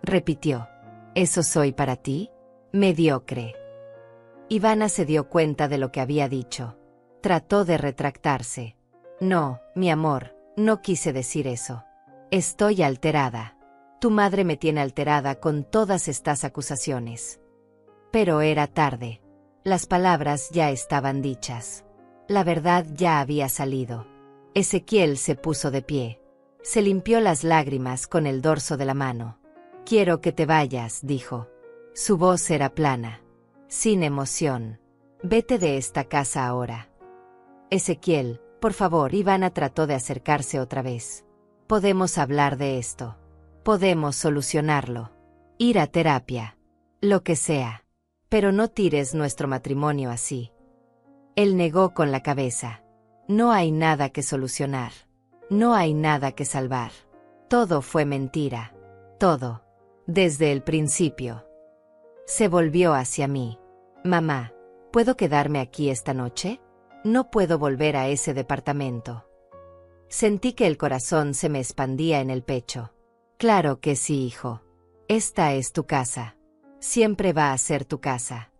repitió. ¿Eso soy para ti? Mediocre. Ivana se dio cuenta de lo que había dicho. Trató de retractarse. No, mi amor, no quise decir eso. Estoy alterada. Tu madre me tiene alterada con todas estas acusaciones. Pero era tarde. Las palabras ya estaban dichas. La verdad ya había salido. Ezequiel se puso de pie. Se limpió las lágrimas con el dorso de la mano. Quiero que te vayas, dijo. Su voz era plana. Sin emoción. Vete de esta casa ahora. Ezequiel, por favor. Ivana trató de acercarse otra vez. Podemos hablar de esto. Podemos solucionarlo. Ir a terapia. Lo que sea. Pero no tires nuestro matrimonio así. Él negó con la cabeza. No hay nada que solucionar. No hay nada que salvar. Todo fue mentira. Todo. Desde el principio. Se volvió hacia mí. Mamá, ¿puedo quedarme aquí esta noche? No puedo volver a ese departamento. Sentí que el corazón se me expandía en el pecho. Claro que sí, hijo. Esta es tu casa. Siempre va a ser tu casa.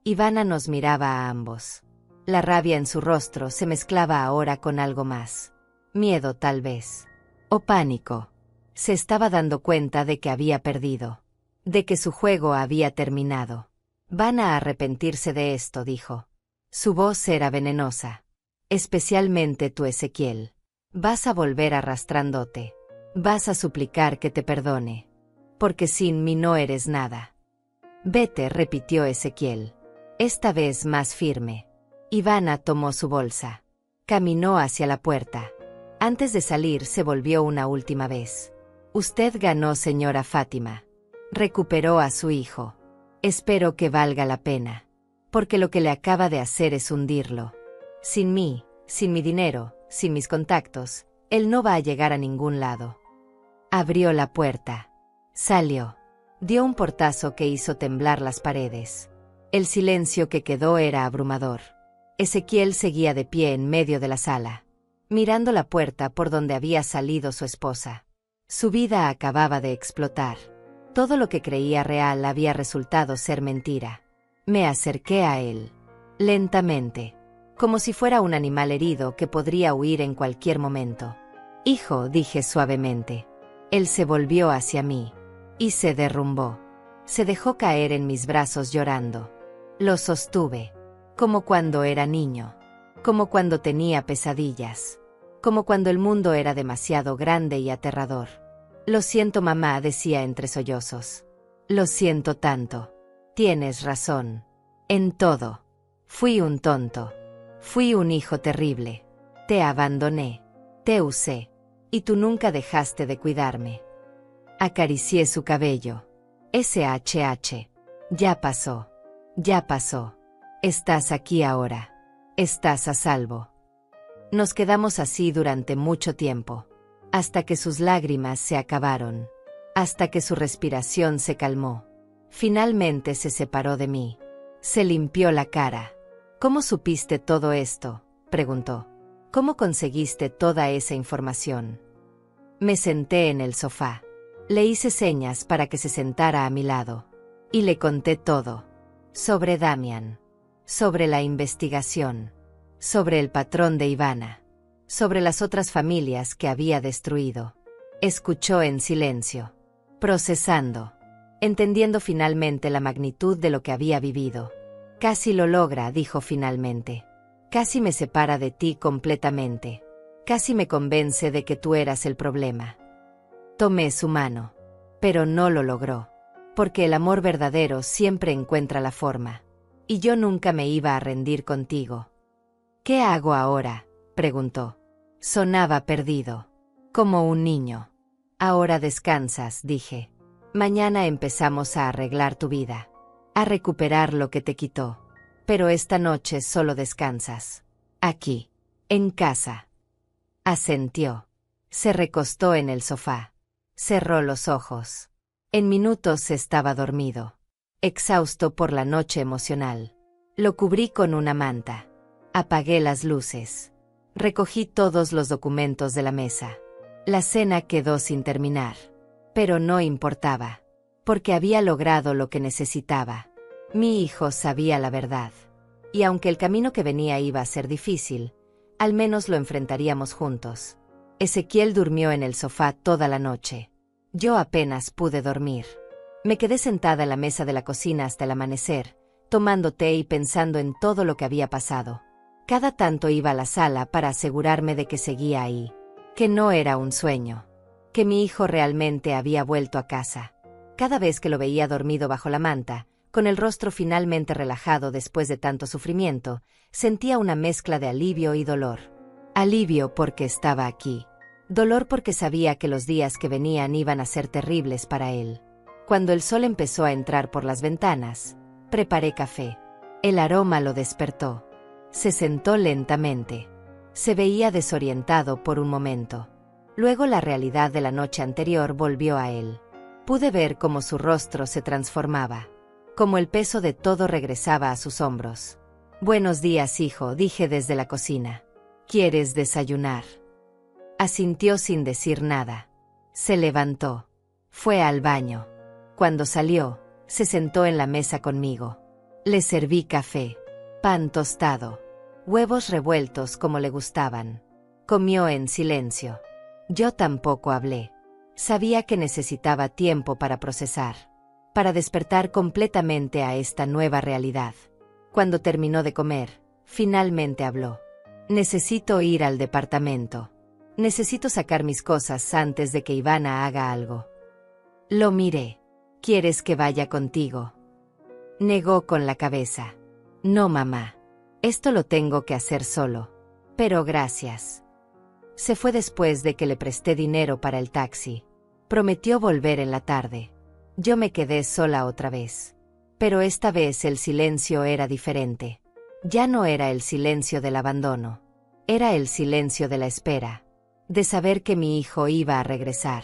Ivana nos miraba a ambos. La rabia en su rostro se mezclaba ahora con algo más. Miedo tal vez. O pánico. Se estaba dando cuenta de que había perdido. De que su juego había terminado. Van a arrepentirse de esto, dijo. Su voz era venenosa. Especialmente tú, Ezequiel. Vas a volver arrastrándote. Vas a suplicar que te perdone. Porque sin mí no eres nada. Vete, repitió Ezequiel. Esta vez más firme. Ivana tomó su bolsa. Caminó hacia la puerta. Antes de salir se volvió una última vez. Usted ganó, señora Fátima. Recuperó a su hijo. Espero que valga la pena. Porque lo que le acaba de hacer es hundirlo. Sin mí, sin mi dinero, sin mis contactos, él no va a llegar a ningún lado. Abrió la puerta. Salió. Dio un portazo que hizo temblar las paredes. El silencio que quedó era abrumador. Ezequiel seguía de pie en medio de la sala, mirando la puerta por donde había salido su esposa. Su vida acababa de explotar. Todo lo que creía real había resultado ser mentira. Me acerqué a él. Lentamente. Como si fuera un animal herido que podría huir en cualquier momento. Hijo, dije suavemente. Él se volvió hacia mí. Y se derrumbó. Se dejó caer en mis brazos llorando. Lo sostuve. Como cuando era niño. Como cuando tenía pesadillas. Como cuando el mundo era demasiado grande y aterrador. Lo siento, mamá, decía entre sollozos. Lo siento tanto. Tienes razón. En todo. Fui un tonto. Fui un hijo terrible. Te abandoné. Te usé. Y tú nunca dejaste de cuidarme. Acaricié su cabello. SHH. Ya pasó. Ya pasó. Estás aquí ahora. Estás a salvo. Nos quedamos así durante mucho tiempo. Hasta que sus lágrimas se acabaron. Hasta que su respiración se calmó. Finalmente se separó de mí. Se limpió la cara. ¿Cómo supiste todo esto?, preguntó. ¿Cómo conseguiste toda esa información? Me senté en el sofá. Le hice señas para que se sentara a mi lado. Y le conté todo. Sobre Damian. Sobre la investigación. Sobre el patrón de Ivana. Sobre las otras familias que había destruido. Escuchó en silencio. Procesando. Entendiendo finalmente la magnitud de lo que había vivido. Casi lo logra, dijo finalmente. Casi me separa de ti completamente. Casi me convence de que tú eras el problema. Tomé su mano. Pero no lo logró. Porque el amor verdadero siempre encuentra la forma. Y yo nunca me iba a rendir contigo. ¿Qué hago ahora?, preguntó. Sonaba perdido. Como un niño. Ahora descansas, dije. Mañana empezamos a arreglar tu vida. A recuperar lo que te quitó. Pero esta noche solo descansas. Aquí. En casa. Asintió. Se recostó en el sofá. Cerró los ojos. En minutos estaba dormido. Exhausto por la noche emocional. Lo cubrí con una manta. Apagué las luces. Recogí todos los documentos de la mesa. La cena quedó sin terminar. Pero no importaba. Porque había logrado lo que necesitaba. Mi hijo sabía la verdad. Y aunque el camino que venía iba a ser difícil, al menos lo enfrentaríamos juntos. Ezequiel durmió en el sofá toda la noche. Yo apenas pude dormir. Me quedé sentada en la mesa de la cocina hasta el amanecer, tomando té y pensando en todo lo que había pasado. Cada tanto iba a la sala para asegurarme de que seguía ahí. Que no era un sueño. Que mi hijo realmente había vuelto a casa. Cada vez que lo veía dormido bajo la manta, con el rostro finalmente relajado después de tanto sufrimiento, sentía una mezcla de alivio y dolor. Alivio porque estaba aquí. Dolor porque sabía que los días que venían iban a ser terribles para él. Cuando el sol empezó a entrar por las ventanas, preparé café. El aroma lo despertó. Se sentó lentamente. Se veía desorientado por un momento. Luego la realidad de la noche anterior volvió a él. Pude ver cómo su rostro se transformaba. Cómo el peso de todo regresaba a sus hombros. Buenos días, hijo, dije desde la cocina. ¿Quieres desayunar? Asintió sin decir nada. Se levantó. Fue al baño. Cuando salió, se sentó en la mesa conmigo. Le serví café, pan tostado, huevos revueltos como le gustaban. Comió en silencio. Yo tampoco hablé. Sabía que necesitaba tiempo para procesar, para despertar completamente a esta nueva realidad. Cuando terminó de comer, finalmente habló. Necesito ir al departamento. Necesito sacar mis cosas antes de que Ivana haga algo. Lo miré. ¿Quieres que vaya contigo? Negó con la cabeza. No, mamá. Esto lo tengo que hacer solo. Pero gracias. Se fue después de que le presté dinero para el taxi. Prometió volver en la tarde. Yo me quedé sola otra vez. Pero esta vez el silencio era diferente. Ya no era el silencio del abandono. Era el silencio de la espera. De saber que mi hijo iba a regresar.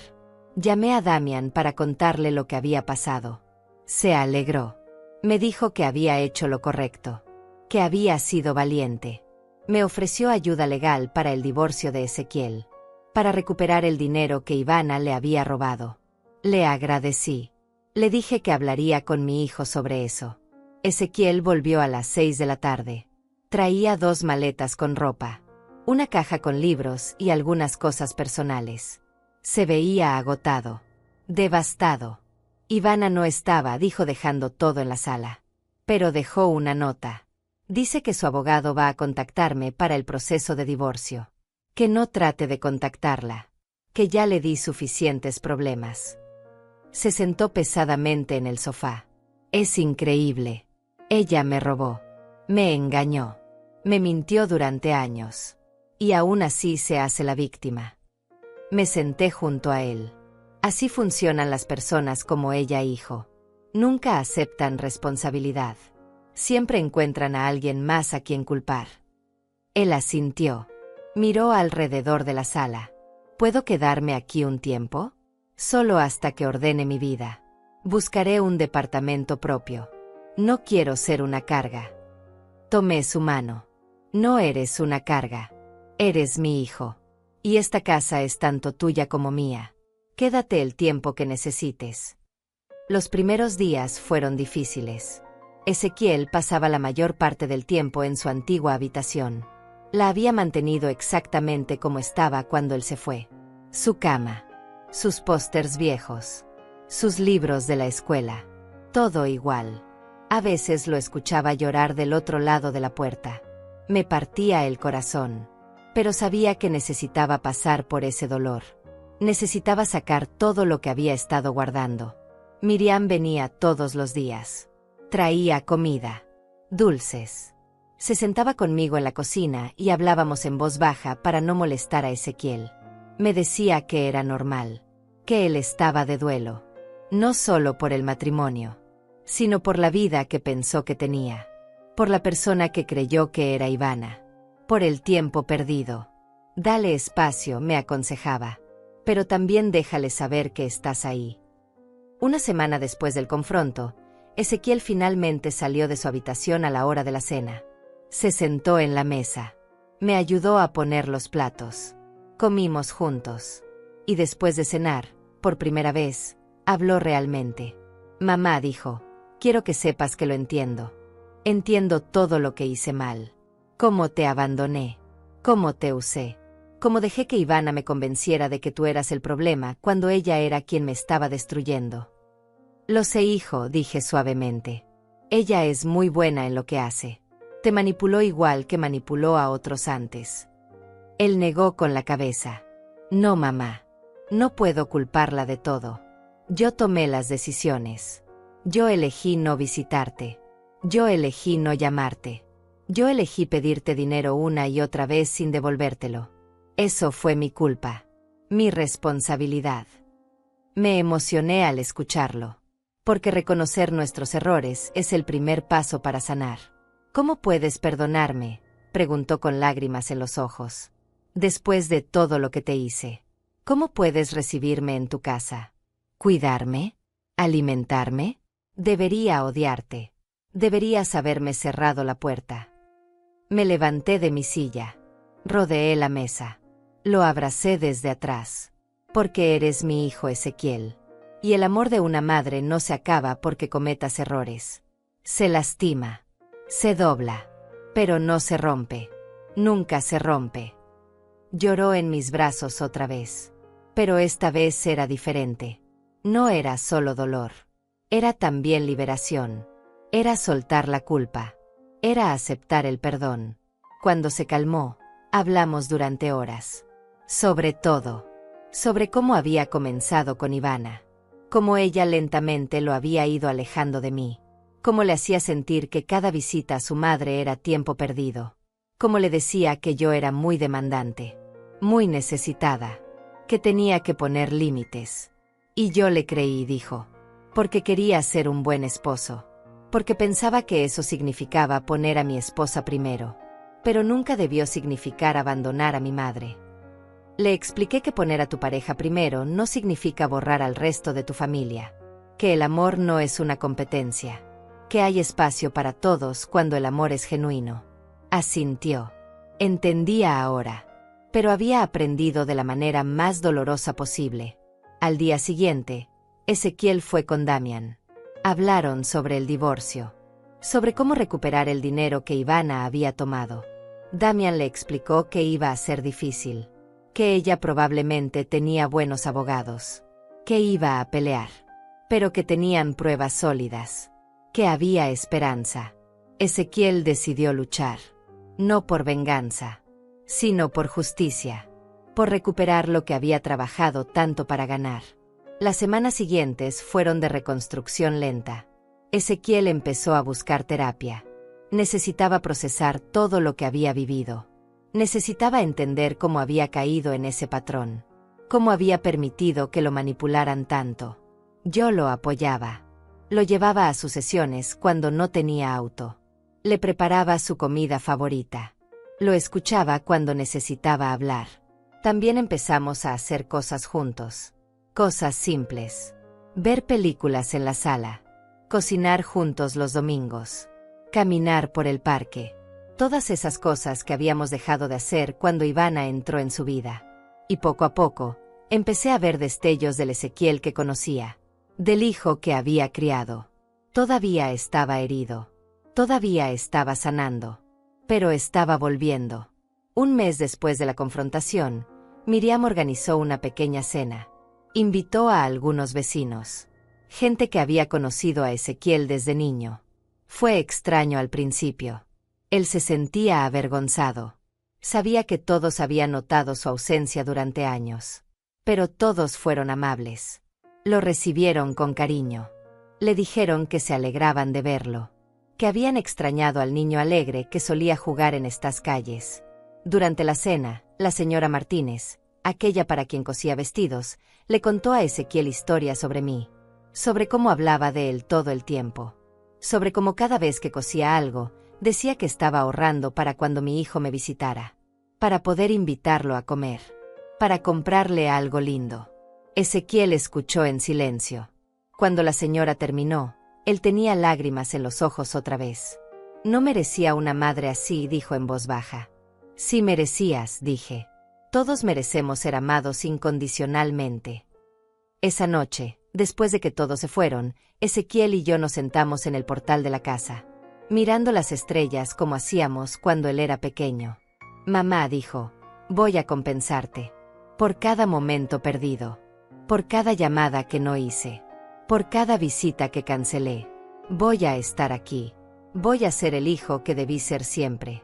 Llamé a Damian para contarle lo que había pasado. Se alegró. Me dijo que había hecho lo correcto. Que había sido valiente. Me ofreció ayuda legal para el divorcio de Ezequiel. Para recuperar el dinero que Ivana le había robado. Le agradecí. Le dije que hablaría con mi hijo sobre eso. Ezequiel volvió a las 6 de la tarde. Traía 2 maletas con ropa. Una caja con libros y algunas cosas personales. Se veía agotado. Devastado. Ivana no estaba, dijo dejando todo en la sala. Pero dejó una nota. Dice que su abogado va a contactarme para el proceso de divorcio. Que no trate de contactarla. Que ya le di suficientes problemas. Se sentó pesadamente en el sofá. Es increíble. Ella me robó. Me engañó. Me mintió durante años. Y aún así se hace la víctima. Me senté junto a él. Así funcionan las personas como ella, hijo. Nunca aceptan responsabilidad. Siempre encuentran a alguien más a quien culpar. Él asintió. Miró alrededor de la sala. ¿Puedo quedarme aquí un tiempo? Solo hasta que ordene mi vida. Buscaré un departamento propio. No quiero ser una carga. Tomé su mano. No eres una carga. Eres mi hijo. Y esta casa es tanto tuya como mía. Quédate el tiempo que necesites. Los primeros días fueron difíciles. Ezequiel pasaba la mayor parte del tiempo en su antigua habitación. La había mantenido exactamente como estaba cuando él se fue. Su cama, sus pósters viejos, sus libros de la escuela, todo igual. A veces lo escuchaba llorar del otro lado de la puerta. Me partía el corazón, pero sabía que necesitaba pasar por ese dolor. Necesitaba sacar todo lo que había estado guardando. Miriam venía todos los días. Traía comida, dulces. Se sentaba conmigo en la cocina y hablábamos en voz baja para no molestar a Ezequiel. Me decía que era normal, que él estaba de duelo, no solo por el matrimonio, sino por la vida que pensó que tenía, por la persona que creyó que era Ivana, por el tiempo perdido. Dale espacio, me aconsejaba, pero también déjale saber que estás ahí. Una semana después del confronto, Ezequiel finalmente salió de su habitación a la hora de la cena. Se sentó en la mesa. Me ayudó a poner los platos. Comimos juntos. Y después de cenar, por primera vez, habló realmente. Mamá, dijo, quiero que sepas que lo entiendo. Entiendo todo lo que hice mal. Cómo te abandoné. Cómo te usé. Cómo dejé que Ivana me convenciera de que tú eras el problema cuando ella era quien me estaba destruyendo. Lo sé, hijo, dije suavemente. Ella es muy buena en lo que hace. Te manipuló igual que manipuló a otros antes. Él negó con la cabeza. No, mamá. No puedo culparla de todo. Yo tomé las decisiones. Yo elegí no visitarte. Yo elegí no llamarte. Yo elegí pedirte dinero una y otra vez sin devolvértelo. Eso fue mi culpa. Mi responsabilidad. Me emocioné al escucharlo. Porque reconocer nuestros errores es el primer paso para sanar. ¿Cómo puedes perdonarme?, preguntó con lágrimas en los ojos. Después de todo lo que te hice, ¿cómo puedes recibirme en tu casa? ¿Cuidarme? ¿Alimentarme? Debería odiarte. Deberías haberme cerrado la puerta. Me levanté de mi silla. Rodeé la mesa. Lo abracé desde atrás. Porque eres mi hijo, Ezequiel. Y el amor de una madre no se acaba porque cometas errores. Se lastima. Se dobla, pero no se rompe. Nunca se rompe. Lloró en mis brazos otra vez. Pero esta vez era diferente. No era solo dolor. Era también liberación. Era soltar la culpa. Era aceptar el perdón. Cuando se calmó, hablamos durante horas. Sobre todo. Sobre cómo había comenzado con Ivana. Cómo ella lentamente lo había ido alejando de mí. Cómo le hacía sentir que cada visita a su madre era tiempo perdido. Cómo le decía que yo era muy demandante, muy necesitada, que tenía que poner límites. Y yo le creí, dijo, porque quería ser un buen esposo, porque pensaba que eso significaba poner a mi esposa primero, pero nunca debió significar abandonar a mi madre. Le expliqué que poner a tu pareja primero no significa borrar al resto de tu familia, que el amor no es una competencia, que hay espacio para todos cuando el amor es genuino. Asintió. Entendía ahora, pero había aprendido de la manera más dolorosa posible. Al día siguiente, Ezequiel fue con Damian. Hablaron sobre el divorcio, sobre cómo recuperar el dinero que Ivana había tomado. Damian le explicó que iba a ser difícil, que ella probablemente tenía buenos abogados, que iba a pelear, pero que tenían pruebas sólidas, que había esperanza. Ezequiel decidió luchar, no por venganza, sino por justicia, por recuperar lo que había trabajado tanto para ganar. Las semanas siguientes fueron de reconstrucción lenta. Ezequiel empezó a buscar terapia. Necesitaba procesar todo lo que había vivido. Necesitaba entender cómo había caído en ese patrón. Cómo había permitido que lo manipularan tanto. Yo lo apoyaba. Lo llevaba a sus sesiones cuando no tenía auto. Le preparaba su comida favorita. Lo escuchaba cuando necesitaba hablar. También empezamos a hacer cosas juntos. Cosas simples. Ver películas en la sala. Cocinar juntos los domingos. Caminar por el parque. Todas esas cosas que habíamos dejado de hacer cuando Ivana entró en su vida. Y poco a poco, empecé a ver destellos del Ezequiel que conocía. Del hijo que había criado. Todavía estaba herido. Todavía estaba sanando. Pero estaba volviendo. Un mes después de la confrontación, Miriam organizó una pequeña cena. Invitó a algunos vecinos. Gente que había conocido a Ezequiel desde niño. Fue extraño al principio. Él se sentía avergonzado. Sabía que todos habían notado su ausencia durante años. Pero todos fueron amables. Lo recibieron con cariño. Le dijeron que se alegraban de verlo. Que habían extrañado al niño alegre que solía jugar en estas calles. Durante la cena, la señora Martínez, aquella para quien cosía vestidos, le contó a Ezequiel historias sobre mí. Sobre cómo hablaba de él todo el tiempo. Sobre cómo cada vez que cosía algo, decía que estaba ahorrando para cuando mi hijo me visitara. Para poder invitarlo a comer. Para comprarle algo lindo. Ezequiel escuchó en silencio. Cuando la señora terminó, él tenía lágrimas en los ojos otra vez. No merecía una madre así, dijo en voz baja. Sí merecías, dije. Todos merecemos ser amados incondicionalmente. Esa noche, después de que todos se fueron, Ezequiel y yo nos sentamos en el portal de la casa, mirando las estrellas como hacíamos cuando él era pequeño. Mamá dijo, voy a compensarte. Por cada momento perdido. Por cada llamada que no hice. Por cada visita que cancelé. Voy a estar aquí. Voy a ser el hijo que debí ser siempre.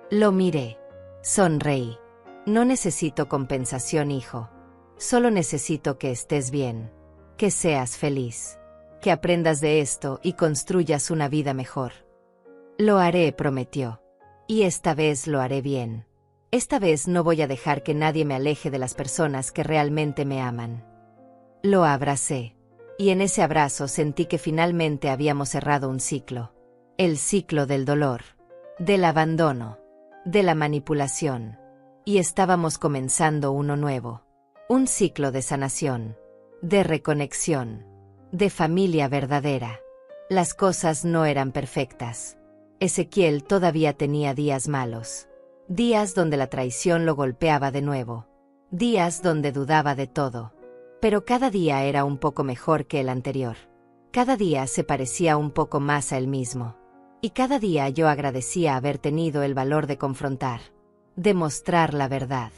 Lo miré. Sonreí. No necesito compensación, hijo. Solo necesito que estés bien. Que seas feliz. Que aprendas de esto y construyas una vida mejor. Lo haré, prometió. Y esta vez lo haré bien. Esta vez no voy a dejar que nadie me aleje de las personas que realmente me aman. Lo abracé. Y en ese abrazo sentí que finalmente habíamos cerrado un ciclo. El ciclo del dolor. Del abandono. De la manipulación. Y estábamos comenzando uno nuevo. Un ciclo de sanación. De reconexión. De familia verdadera. Las cosas no eran perfectas. Ezequiel todavía tenía días malos. Días donde la traición lo golpeaba de nuevo. Días donde dudaba de todo. Pero cada día era un poco mejor que el anterior. Cada día se parecía un poco más a él mismo. Y cada día yo agradecía haber tenido el valor de confrontar. De mostrar la verdad.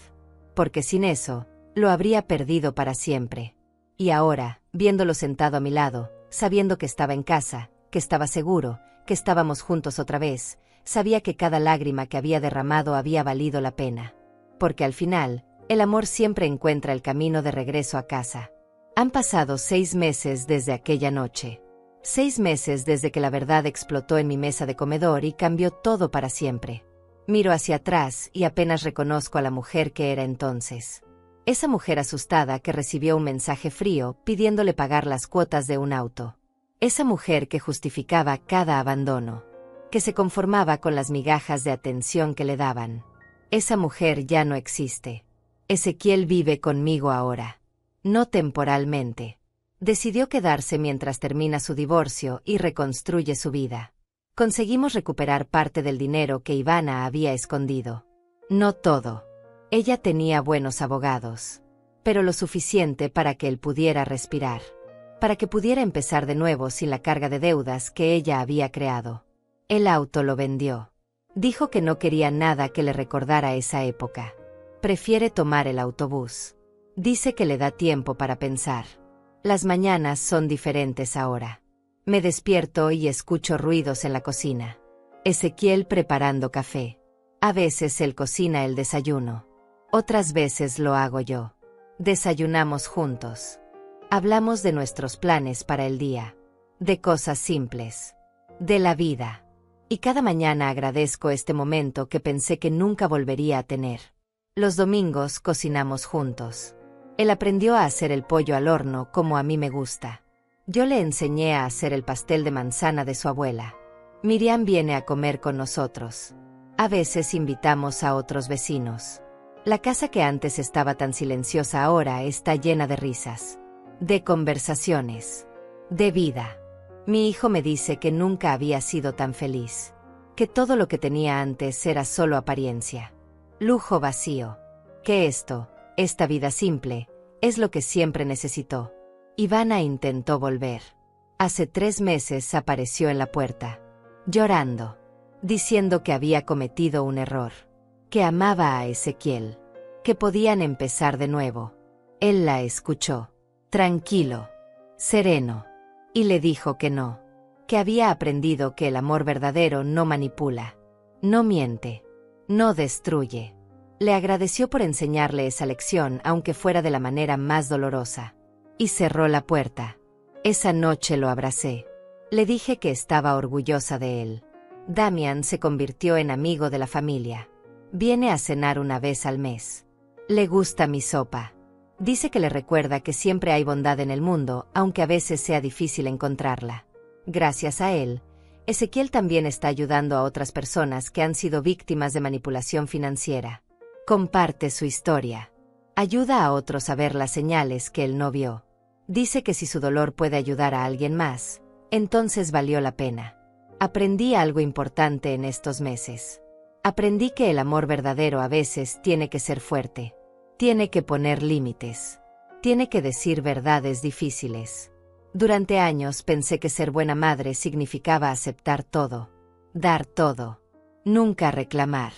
Porque sin eso, lo habría perdido para siempre. Y ahora, viéndolo sentado a mi lado, sabiendo que estaba en casa, que estaba seguro, que estábamos juntos otra vez, sabía que cada lágrima que había derramado había valido la pena. Porque al final, el amor siempre encuentra el camino de regreso a casa. Han pasado 6 meses desde aquella noche. 6 meses desde que la verdad explotó en mi mesa de comedor y cambió todo para siempre. Miro hacia atrás y apenas reconozco a la mujer que era entonces. Esa mujer asustada que recibió un mensaje frío pidiéndole pagar las cuotas de un auto. Esa mujer que justificaba cada abandono. Que se conformaba con las migajas de atención que le daban. Esa mujer ya no existe. Ezequiel vive conmigo ahora. No temporalmente. Decidió quedarse mientras termina su divorcio y reconstruye su vida. Conseguimos recuperar parte del dinero que Ivana había escondido. No todo. Ella tenía buenos abogados. Pero lo suficiente para que él pudiera respirar. Para que pudiera empezar de nuevo sin la carga de deudas que ella había creado. El auto lo vendió. Dijo que no quería nada que le recordara esa época. Prefiere tomar el autobús. Dice que le da tiempo para pensar. Las mañanas son diferentes ahora. Me despierto y escucho ruidos en la cocina. Ezequiel preparando café. A veces él cocina el desayuno. Otras veces lo hago yo. Desayunamos juntos. Hablamos de nuestros planes para el día. De cosas simples. De la vida. Y cada mañana agradezco este momento que pensé que nunca volvería a tener. Los domingos cocinamos juntos. Él aprendió a hacer el pollo al horno como a mí me gusta. Yo le enseñé a hacer el pastel de manzana de su abuela. Miriam viene a comer con nosotros. A veces invitamos a otros vecinos. La casa que antes estaba tan silenciosa ahora está llena de risas, de conversaciones, de vida. Mi hijo me dice que nunca había sido tan feliz, que todo lo que tenía antes era solo apariencia, lujo vacío, que esta vida simple, es lo que siempre necesitó. Ivana intentó volver. Hace 3 meses apareció en la puerta, llorando, diciendo que había cometido un error, que amaba a Ezequiel, que podían empezar de nuevo. Él la escuchó, tranquilo, sereno, y le dijo que no, que había aprendido que el amor verdadero no manipula, no miente, no destruye. Le agradeció por enseñarle esa lección aunque fuera de la manera más dolorosa, y cerró la puerta. Esa noche lo abracé. Le dije que estaba orgullosa de él. Damian se convirtió en amigo de la familia. Viene a cenar una vez al mes. Le gusta mi sopa. Dice que le recuerda que siempre hay bondad en el mundo, aunque a veces sea difícil encontrarla. Gracias a él, Ezequiel también está ayudando a otras personas que han sido víctimas de manipulación financiera. Comparte su historia. Ayuda a otros a ver las señales que él no vio. Dice que si su dolor puede ayudar a alguien más, entonces valió la pena. Aprendí algo importante en estos meses. Aprendí que el amor verdadero a veces tiene que ser fuerte. Tiene que poner límites. Tiene que decir verdades difíciles. Durante años pensé que ser buena madre significaba aceptar todo, dar todo, nunca reclamar.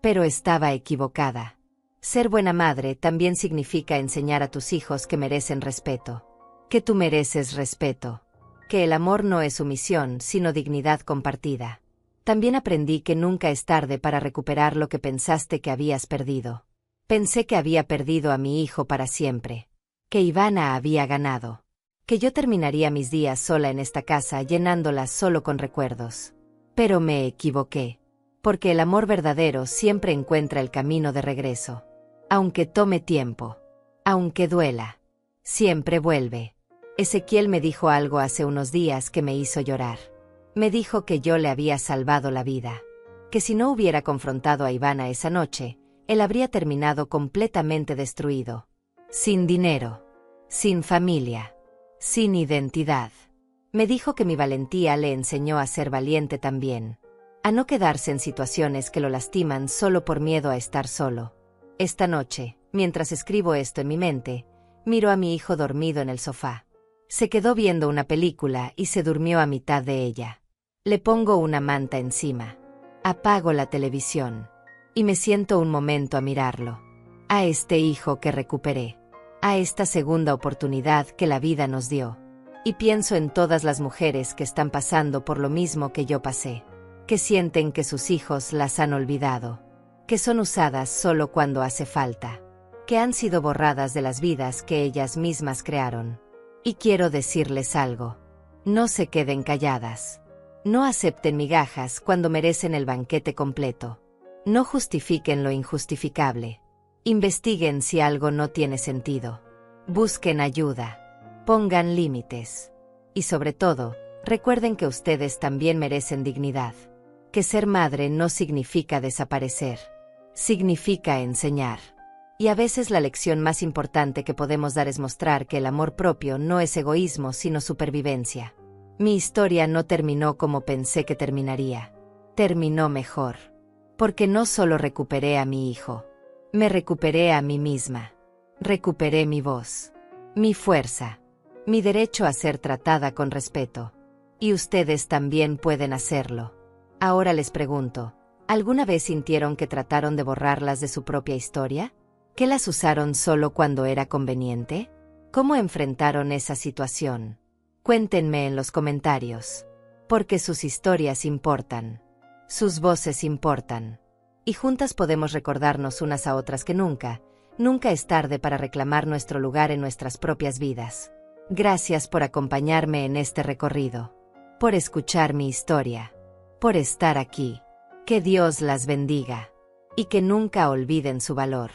Pero estaba equivocada. Ser buena madre también significa enseñar a tus hijos que merecen respeto, que tú mereces respeto, que el amor no es sumisión sino dignidad compartida. También aprendí que nunca es tarde para recuperar lo que pensaste que habías perdido. Pensé que había perdido a mi hijo para siempre, que Ivana había ganado, que yo terminaría mis días sola en esta casa llenándola solo con recuerdos. Pero me equivoqué, porque el amor verdadero siempre encuentra el camino de regreso. Aunque tome tiempo, aunque duela, siempre vuelve. Ezequiel me dijo algo hace unos días que me hizo llorar. Me dijo que yo le había salvado la vida, que si no hubiera confrontado a Ivana esa noche, él habría terminado completamente destruido. Sin dinero, sin familia, sin identidad. Me dijo que mi valentía le enseñó a ser valiente también, a no quedarse en situaciones que lo lastiman solo por miedo a estar solo. Esta noche, mientras escribo esto en mi mente, miro a mi hijo dormido en el sofá. Se quedó viendo una película y se durmió a mitad de ella. Le pongo una manta encima. Apago la televisión. Y me siento un momento a mirarlo. A este hijo que recuperé. A esta segunda oportunidad que la vida nos dio. Y pienso en todas las mujeres que están pasando por lo mismo que yo pasé. Que sienten que sus hijos las han olvidado. Que son usadas solo cuando hace falta. Que han sido borradas de las vidas que ellas mismas crearon. Y quiero decirles algo. No se queden calladas. No acepten migajas cuando merecen el banquete completo. No justifiquen lo injustificable. Investiguen si algo no tiene sentido. Busquen ayuda. Pongan límites. Y sobre todo, recuerden que ustedes también merecen dignidad. Que ser madre no significa desaparecer. Significa enseñar. Y a veces la lección más importante que podemos dar es mostrar que el amor propio no es egoísmo sino supervivencia. Mi historia no terminó como pensé que terminaría. Terminó mejor. Porque no solo recuperé a mi hijo. Me recuperé a mí misma. Recuperé mi voz. Mi fuerza. Mi derecho a ser tratada con respeto. Y ustedes también pueden hacerlo. Ahora les pregunto, ¿alguna vez sintieron que trataron de borrarlas de su propia historia? ¿Que las usaron solo cuando era conveniente? ¿Cómo enfrentaron esa situación? Cuéntenme en los comentarios. Porque sus historias importan. Sus voces importan. Y juntas podemos recordarnos unas a otras que nunca es tarde para reclamar nuestro lugar en nuestras propias vidas. Gracias por acompañarme en este recorrido. Por escuchar mi historia. por estar aquí. Que Dios las bendiga. Y que nunca olviden su valor.